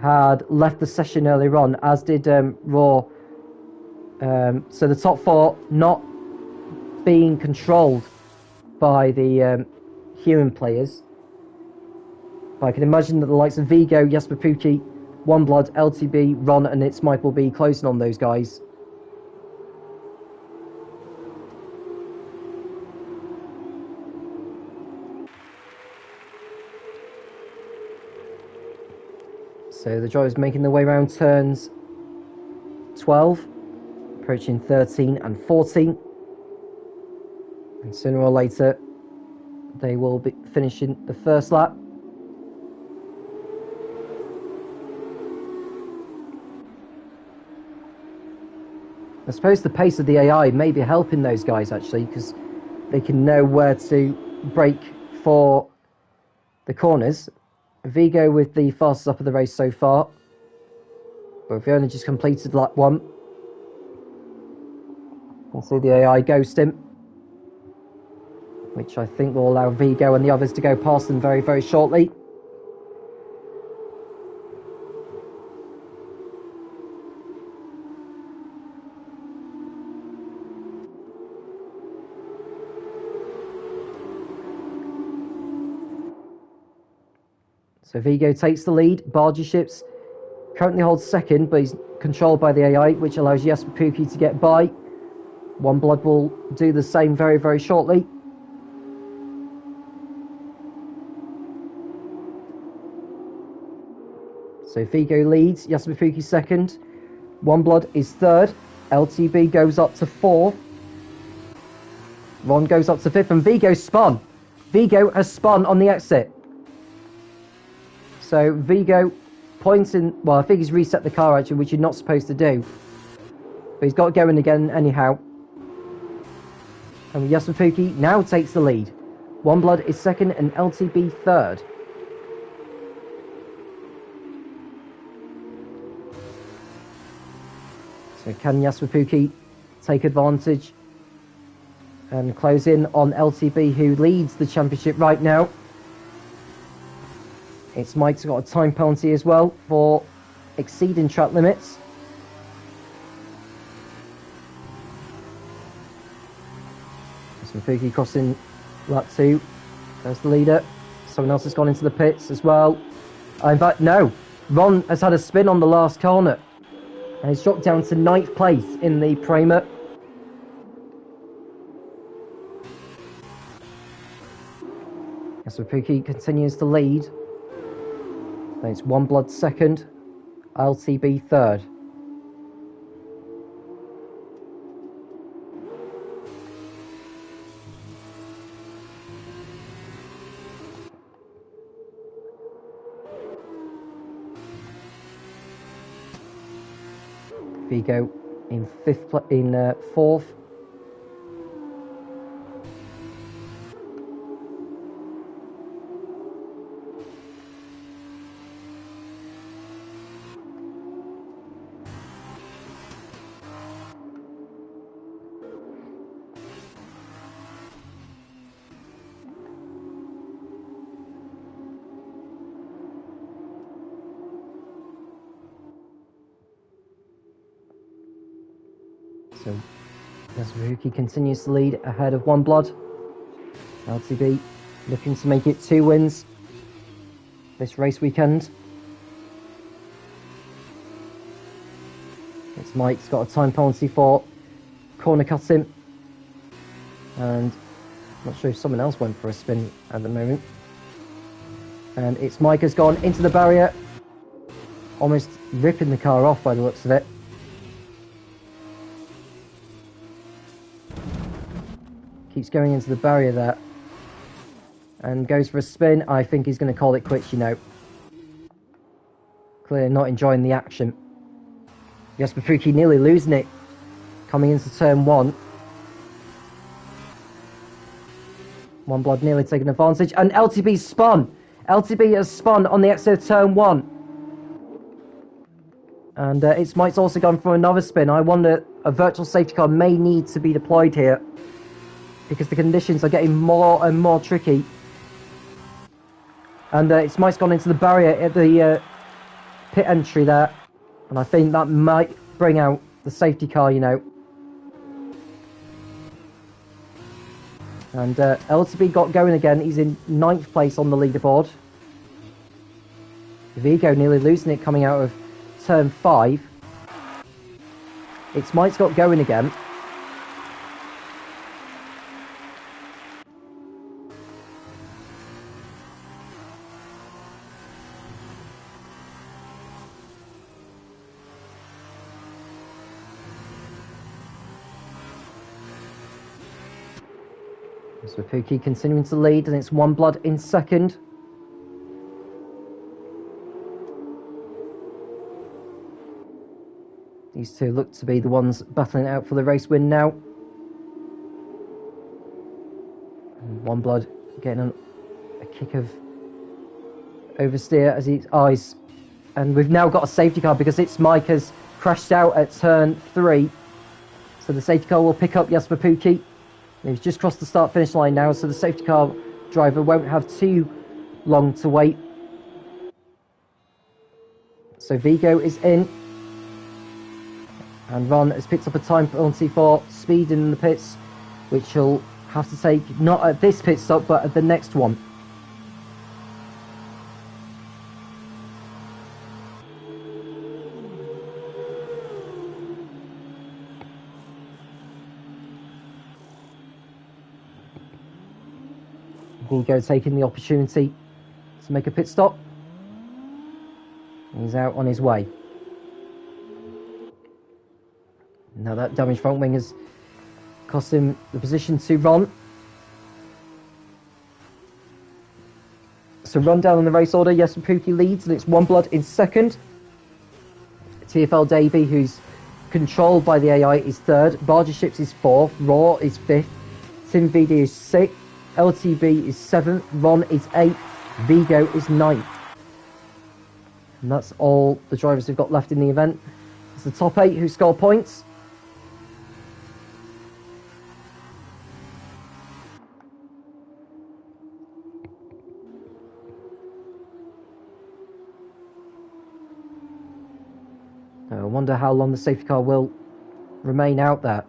had left the session earlier on, as did Raw. So the top 4 not being controlled by the human players. But I can imagine that the likes of Vigo, Jasper Pookie, One Blood, LTB, Ron, and It's Mike will be closing on those guys. So the drivers making their way around turns 12, approaching 13 and 14. And sooner or later, they will be finishing the first lap. I suppose the pace of the AI may be helping those guys, actually, because they can know where to brake for the corners. Vigo with the fastest up of the race so far, but we've only just completed lap 1. You can see the AI ghost him, which I think will allow Vigo and the others to go past them very, very shortly. So Vigo takes the lead. Barge Ships currently holds second, but he's controlled by the AI, which allows Jasper Pookie to get by. One Blood will do the same very, very shortly. So Vigo leads, Yasumafuki second, One Blood is third, LTB goes up to fourth, Ron goes up to fifth, and Vigo spun. Vigo has spun on the exit. So Vigo points in, well, I think he's reset the car actually, which you're not supposed to do. But he's got going again anyhow. And Yasumafuki now takes the lead. One Blood is second and LTB third. So can Yasumafuki take advantage and close in on LTB, who leads the championship right now? It's Mike's got a time penalty as well for exceeding track limits. Yasumafuki crossing lap 2. There's the leader. Someone else has gone into the pits as well. In fact, no. Ron has had a spin on the last corner. And he's dropped down to 9th place in the Prema. Yasumafuki continues to lead. Then it's One Blood second, LTB third. Vigo in fourth. So Yasumafuki continues to lead ahead of One Blood. LTB looking to make it 2 wins this race weekend. It's Mike's got a time penalty for corner cutting. And I'm not sure if someone else went for a spin at the moment. And it's Mike has gone into the barrier, almost ripping the car off by the looks of it. Keeps going into the barrier there. And goes for a spin. I think he's going to call it quits, you know. Clearly not enjoying the action. Yasumafuki nearly losing it. Coming into turn 1. One Blood nearly taking advantage. And LTB spun. LTB has spun on the exit of turn 1. And it's Mike's also gone for another spin. I wonder, a virtual safety car may need to be deployed here, because the conditions are getting more and more tricky. And it's Mike's gone into the barrier at the pit entry there. And I think that might bring out the safety car, you know. And LTB got going again. He's in 9th place on the leaderboard. Vigo nearly losing it coming out of turn 5. It's Mike's got going again. Yasumafuki continuing to lead, and it's One Blood in second. These two look to be the ones battling it out for the race win now. And One Blood getting a kick of oversteer as he's eyes. And we've now got a safety car because it's Mike has crashed out at turn 3. So the safety car will pick up Yasumafuki. He's just crossed the start-finish line now, so the safety car driver won't have too long to wait. So Vigo is in. And Ron has picked up a time penalty for speed in the pits, which he'll have to take not at this pit stop, but at the next one. Vigo taking the opportunity to make a pit stop. He's out on his way. Now that damaged front wing has cost him the position to Ron. So run down in the race order. Yes, Pookie leads, and it's One Blood in second. TFL Davey, who's controlled by the AI, is third. Barger Ships is fourth. Raw is fifth. Tim VD is sixth. LTB is seventh. Ron is eighth. Vigo is ninth. And that's all the drivers who've got left in the event. It's the top 8 who score points. I wonder how long the safety car will remain out there.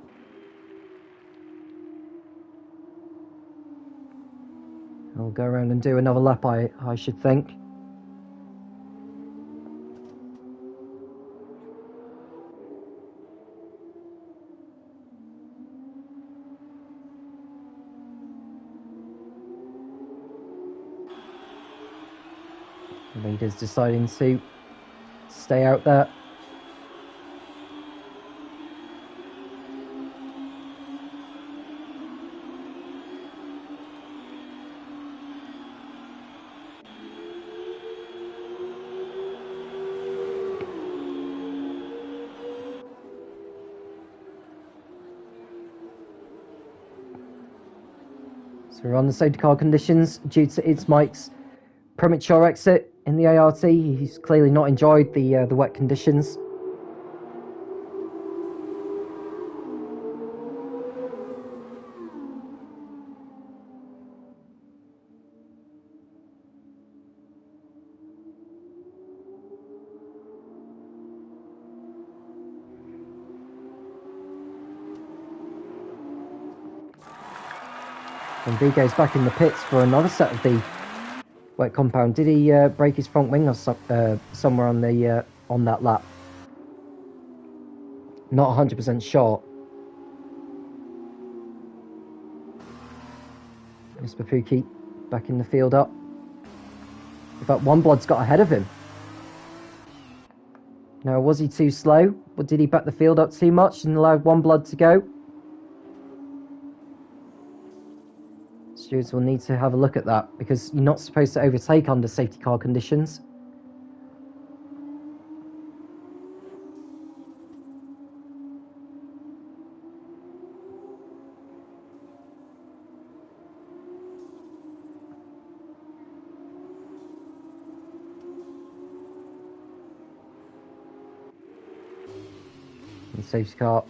I'll go around and do another lap, I should think. The leader's deciding to stay out there. So we're on the safety car conditions due to its Mike's premature exit in the ART. He's clearly not enjoyed the wet conditions. And Vigo's back in the pits for another set of the wet compound. Did he break his front wing or somewhere on the on that lap? Not 100% sure. Mr. Pookie back in the field up. In fact, One Blood's got ahead of him. Now, was he too slow? Or did he back the field up too much and allow One Blood to go? Stewards will need to have a look at that, because you're not supposed to overtake under safety car conditions. And safety car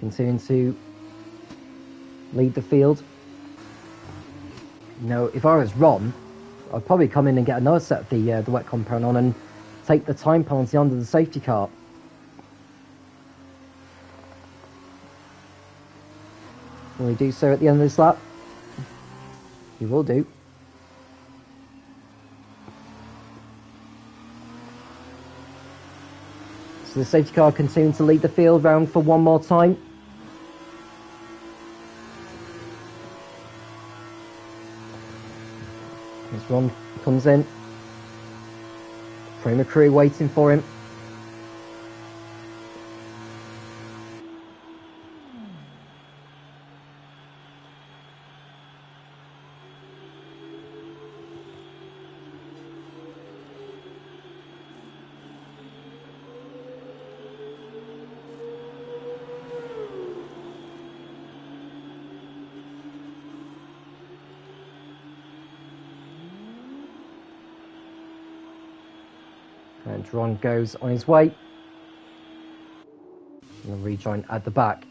continuing to lead the field. You know, if I was Ron, I'd probably come in and get another set of the wet compound on and take the time penalty under the safety car. Will he do so at the end of this lap? He will do. So the safety car continuing to lead the field round for one more time. As Ron comes in. Frame of crew waiting for him. And Ron goes on his way. And a rejoin at the back.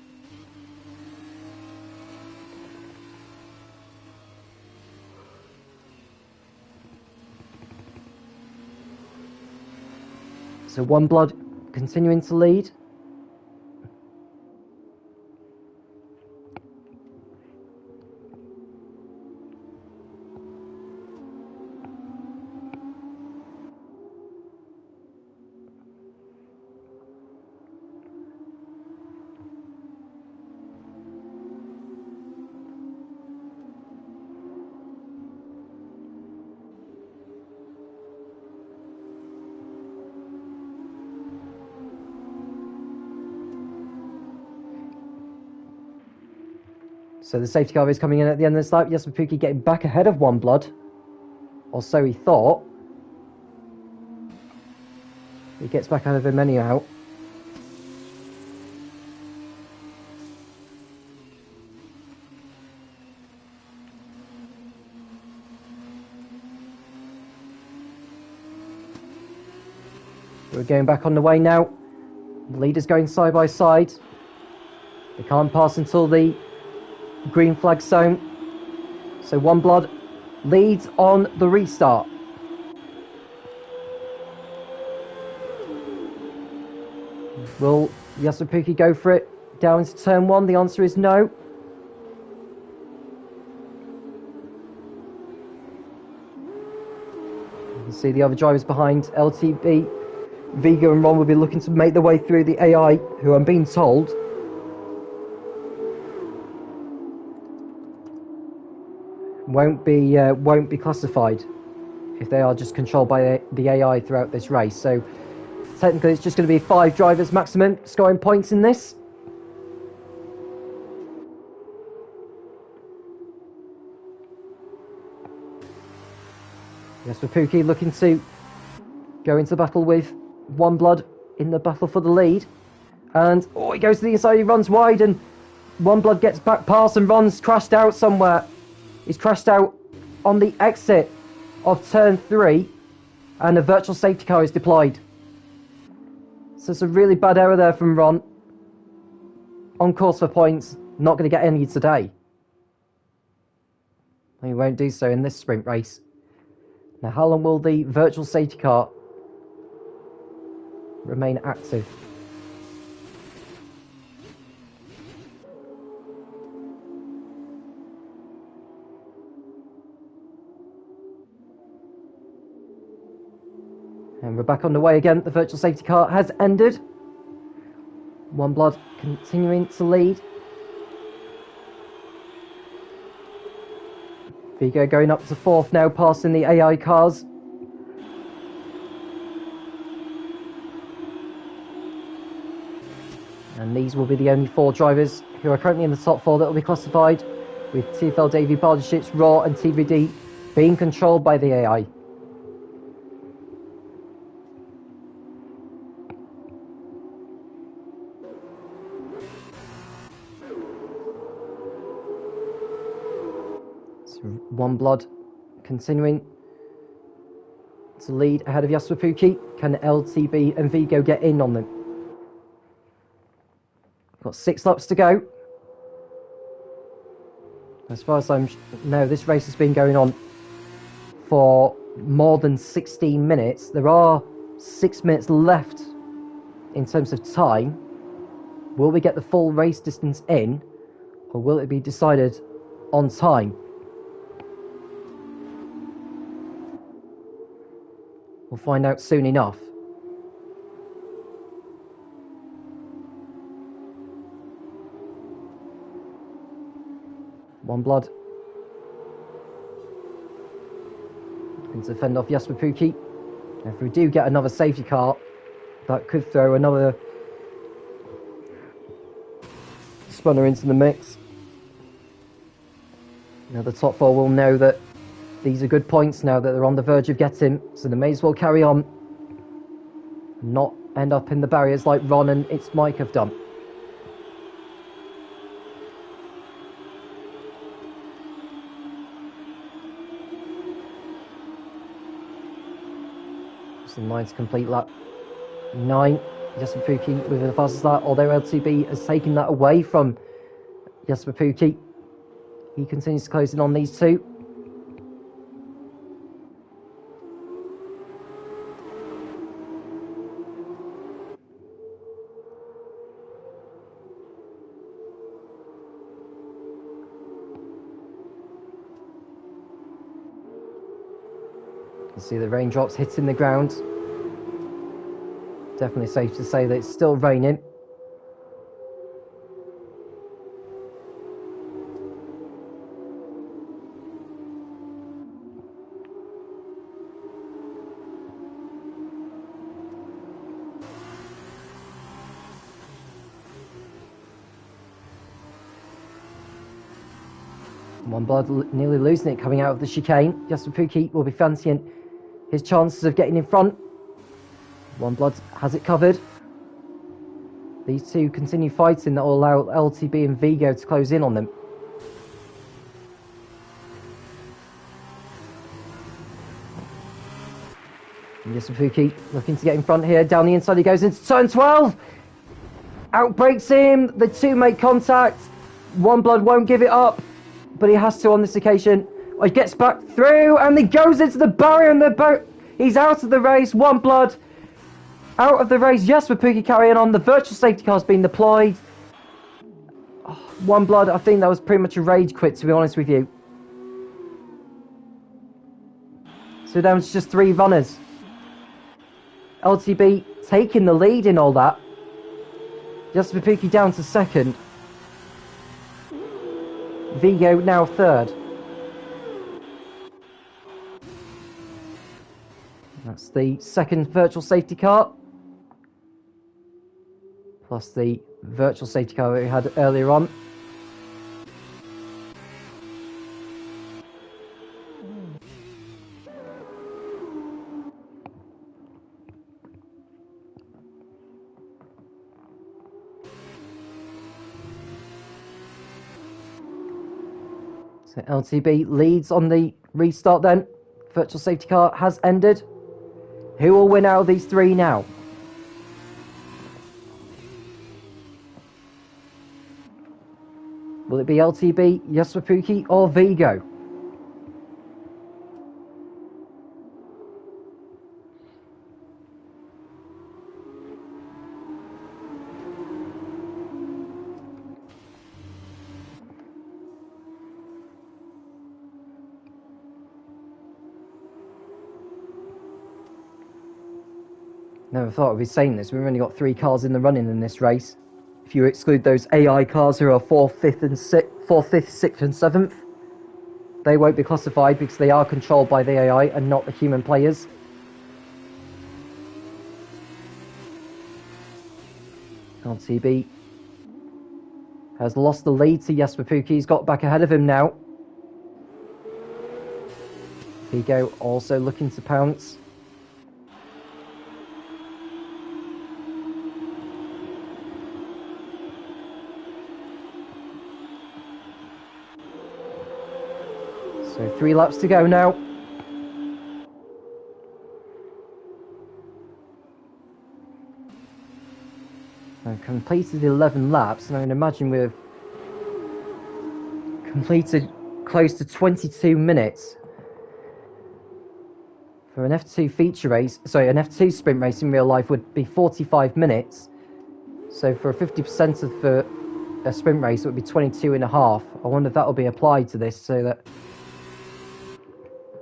So One Blood continuing to lead. So the safety car is coming in at the end of this lap. Jesper Pukki getting back ahead of One Blood. Or so he thought. He gets back ahead of him anyhow. We're going back on the way now. The leaders going side by side. They can't pass until the green flag zone. So One Blood leads on the restart. Will Jesper Pukki go for it down into turn 1? The answer is no. You can see the other drivers behind LTB. Vigo and Ron will be looking to make their way through the AI, who I'm being told won't be classified if they are just controlled by the AI throughout this race. So technically it's just going to be 5 drivers maximum scoring points in this. Jesper Pukki looking to go into battle with One Blood in the battle for the lead. And he goes to the inside, he runs wide, and One Blood gets back past, and Ron's crashed out somewhere. He's crashed out on the exit of turn 3, and a virtual safety car is deployed. So it's a really bad error there from Ron. On course for points, not going to get any today. He won't do so in this sprint race. Now, how long will the virtual safety car remain active? And we're back on the way again. The virtual safety car has ended. One Blood continuing to lead. Vigo going up to 4th now, passing the AI cars. And these will be the only 4 drivers who are currently in the top 4 that will be classified, with TFL Davy, Bardashits, Raw and TVD being controlled by the AI. So One Blood continuing to lead ahead of Jesper Pukki. Can LTB and Vigo get in on them? Got 6 laps to go. As far as I know, this race has been going on for more than 16 minutes. There are 6 minutes left in terms of time. Will we get the full race distance in, or will it be decided on time? We'll find out soon enough. One Blood and to fend off Jesper Pukki. If we do get another safety car, that could throw another spinner into the mix. Now the top 4 will know that these are good points now that they're on the verge of getting, so they may as well carry on, not end up in the barriers like Ron and It's Mike have done. Just in line to complete lap 9. Jesper Pukki with the fastest lap, although LTB has taken that away from Jesper Pukki. He continues to close in on these 2. You see the raindrops hitting the ground. Definitely safe to say that it's still raining. One Blood nearly losing it coming out of the chicane. Jasper Pookie will be fancying his chances of getting in front. One Blood has it covered. These two continue fighting. That will allow LTB and Vigo to close in on them. Jasper Pookie looking to get in front here. Down the inside he goes into turn 12. Outbreaks him. The two make contact. One Blood won't give it up, but he has to on this occasion. He gets back through and he goes into the barrier and he's out of the race. One Blood out of the race. Jasper Pookie carrying on. The virtual safety car's been deployed. One Blood, I think that was pretty much a rage quit, to be honest with you. So down to just 3 runners. LTB taking the lead in all that. Jasper Pookie down to 2nd. Vigo now 3rd. That's the 2nd virtual safety car. Plus the virtual safety car that we had earlier on. So LTB leads on the restart then. Virtual safety car has ended. Who will win out of these 3 now? Will it be LTB, Jasper Pookie or Vigo? Never thought I'd be saying this. We've only got 3 cars in the running in this race. If you exclude those AI cars who are 4th, 5th, and 6th, and 7th, they won't be classified because they are controlled by the AI and not the human players. LTB has lost the lead to Jasper Pookie. He's got back ahead of him now. Vigo also looking to pounce. So 3 laps to go now. I've completed 11 laps, and I can imagine we've completed close to 22 minutes. For an F2 feature race, sorry, an F2 sprint race in real life would be 45 minutes. So for a 50% of a sprint race, it would be 22 and a half. I wonder if that will be applied to this, so that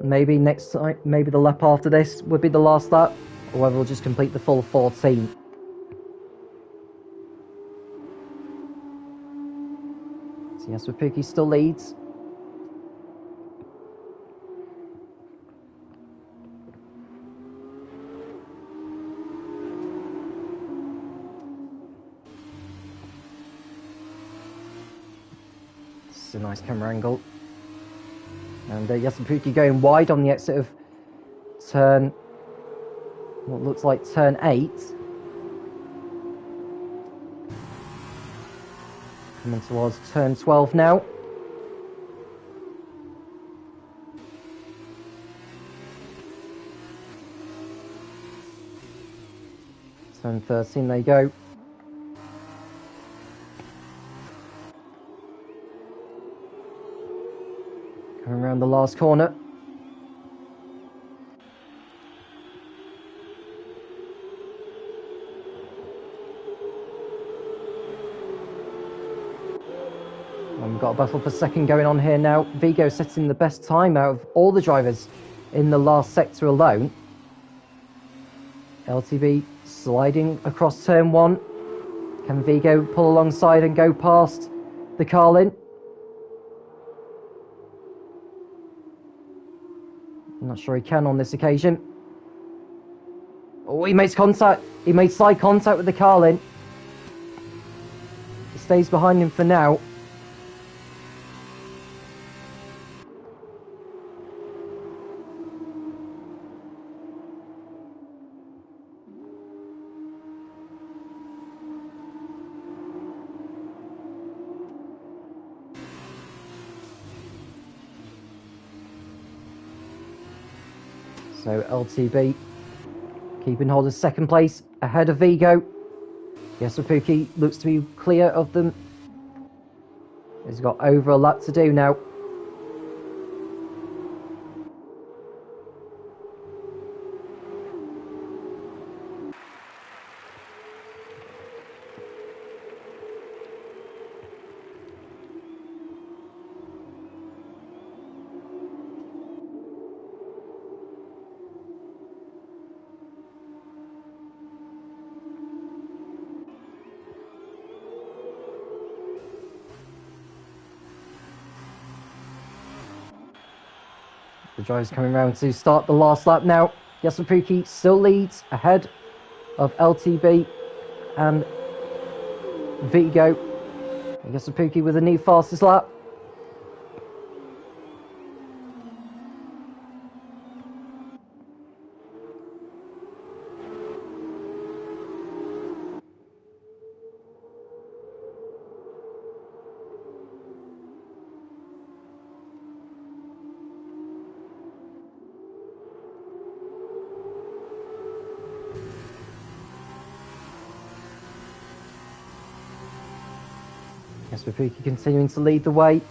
maybe next time, maybe the lap after this would be the last lap, or whether we'll just complete the full 14. So Jasper Pookie still leads. This is a nice camera angle. And Jasper Pookie going wide on the exit of turn, what looks like turn 8. Coming towards turn 12 now. Turn 13, there you go. Coming around the last corner. And we've got a battle for second going on here now. Vigo setting the best time out of all the drivers in the last sector alone. LTB sliding across turn 1. Can Vigo pull alongside and go past the Carlin? I'm not sure he can on this occasion. Oh, he makes contact. He made side contact with the Carlin. He stays behind him for now. So LTB keeping hold of second place ahead of Vigo. Yasupuki looks to be clear of them. He's got over a lap to do now. The driver's coming around to start the last lap now. Yasupuki still leads ahead of LTB and Vigo. Yasupuki with a new fastest lap. Yasupuki continuing to lead the way.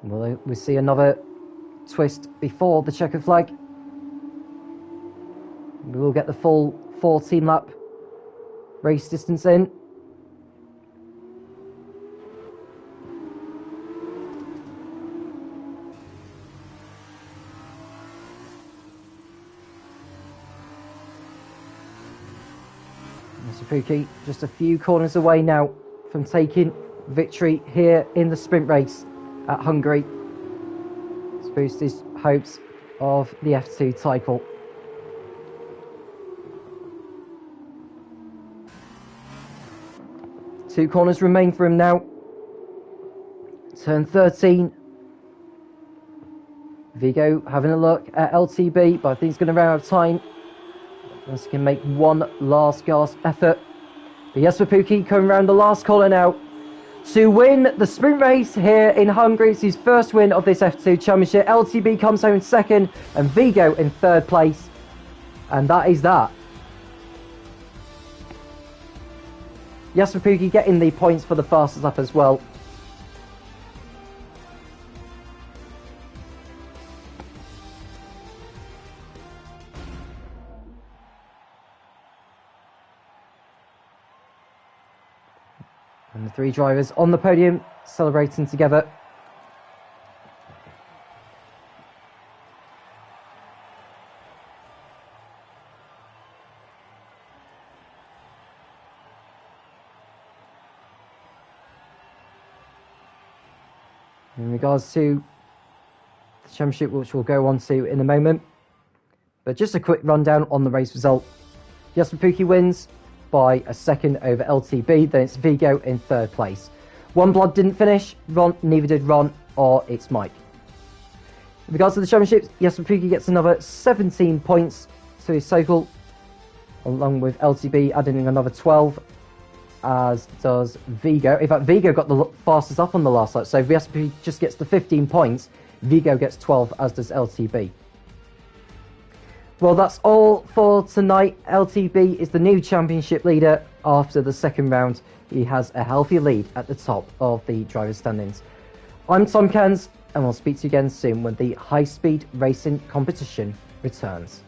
Will we see another twist before the checkered flag? We will get the full 14 lap race distance in. Yasupuki just a few corners away now from taking victory here in the sprint race at Hungary. Let's boost his hopes of the F2 title. Two corners remain for him now. Turn 13. Vigo having a look at LTB, but I think he's going to run out of time. Unless he can make one last gasp effort. But Yasupuki coming around the last corner now to win the sprint race here in Hungary. It's his first win of this F2 Championship. LTB comes home in second and Vigo in third place. And that is that. Yasupuki getting the points for the fastest lap as well. And the three drivers on the podium celebrating together. In regards to the championship, which we'll go on to in a moment. But just a quick rundown on the race result. Yasupuki wins by a second over LTB, then it's Vigo in third place. One Blood didn't finish, neither did Ron or it's Mike. In regards to the championship, Yasupuki gets another 17 points to his total, along with LTB adding another 12, as does Vigo. In fact, Vigo got the fastest up on the last lap, so if Yasupuki just gets the 15 points, Vigo gets 12, as does LTB. Well, that's all for tonight. LTB is the new championship leader after the second round. He has a healthy lead at the top of the drivers' standings. I'm Tom Cairns, and we'll speak to you again soon when the high-speed racing competition returns.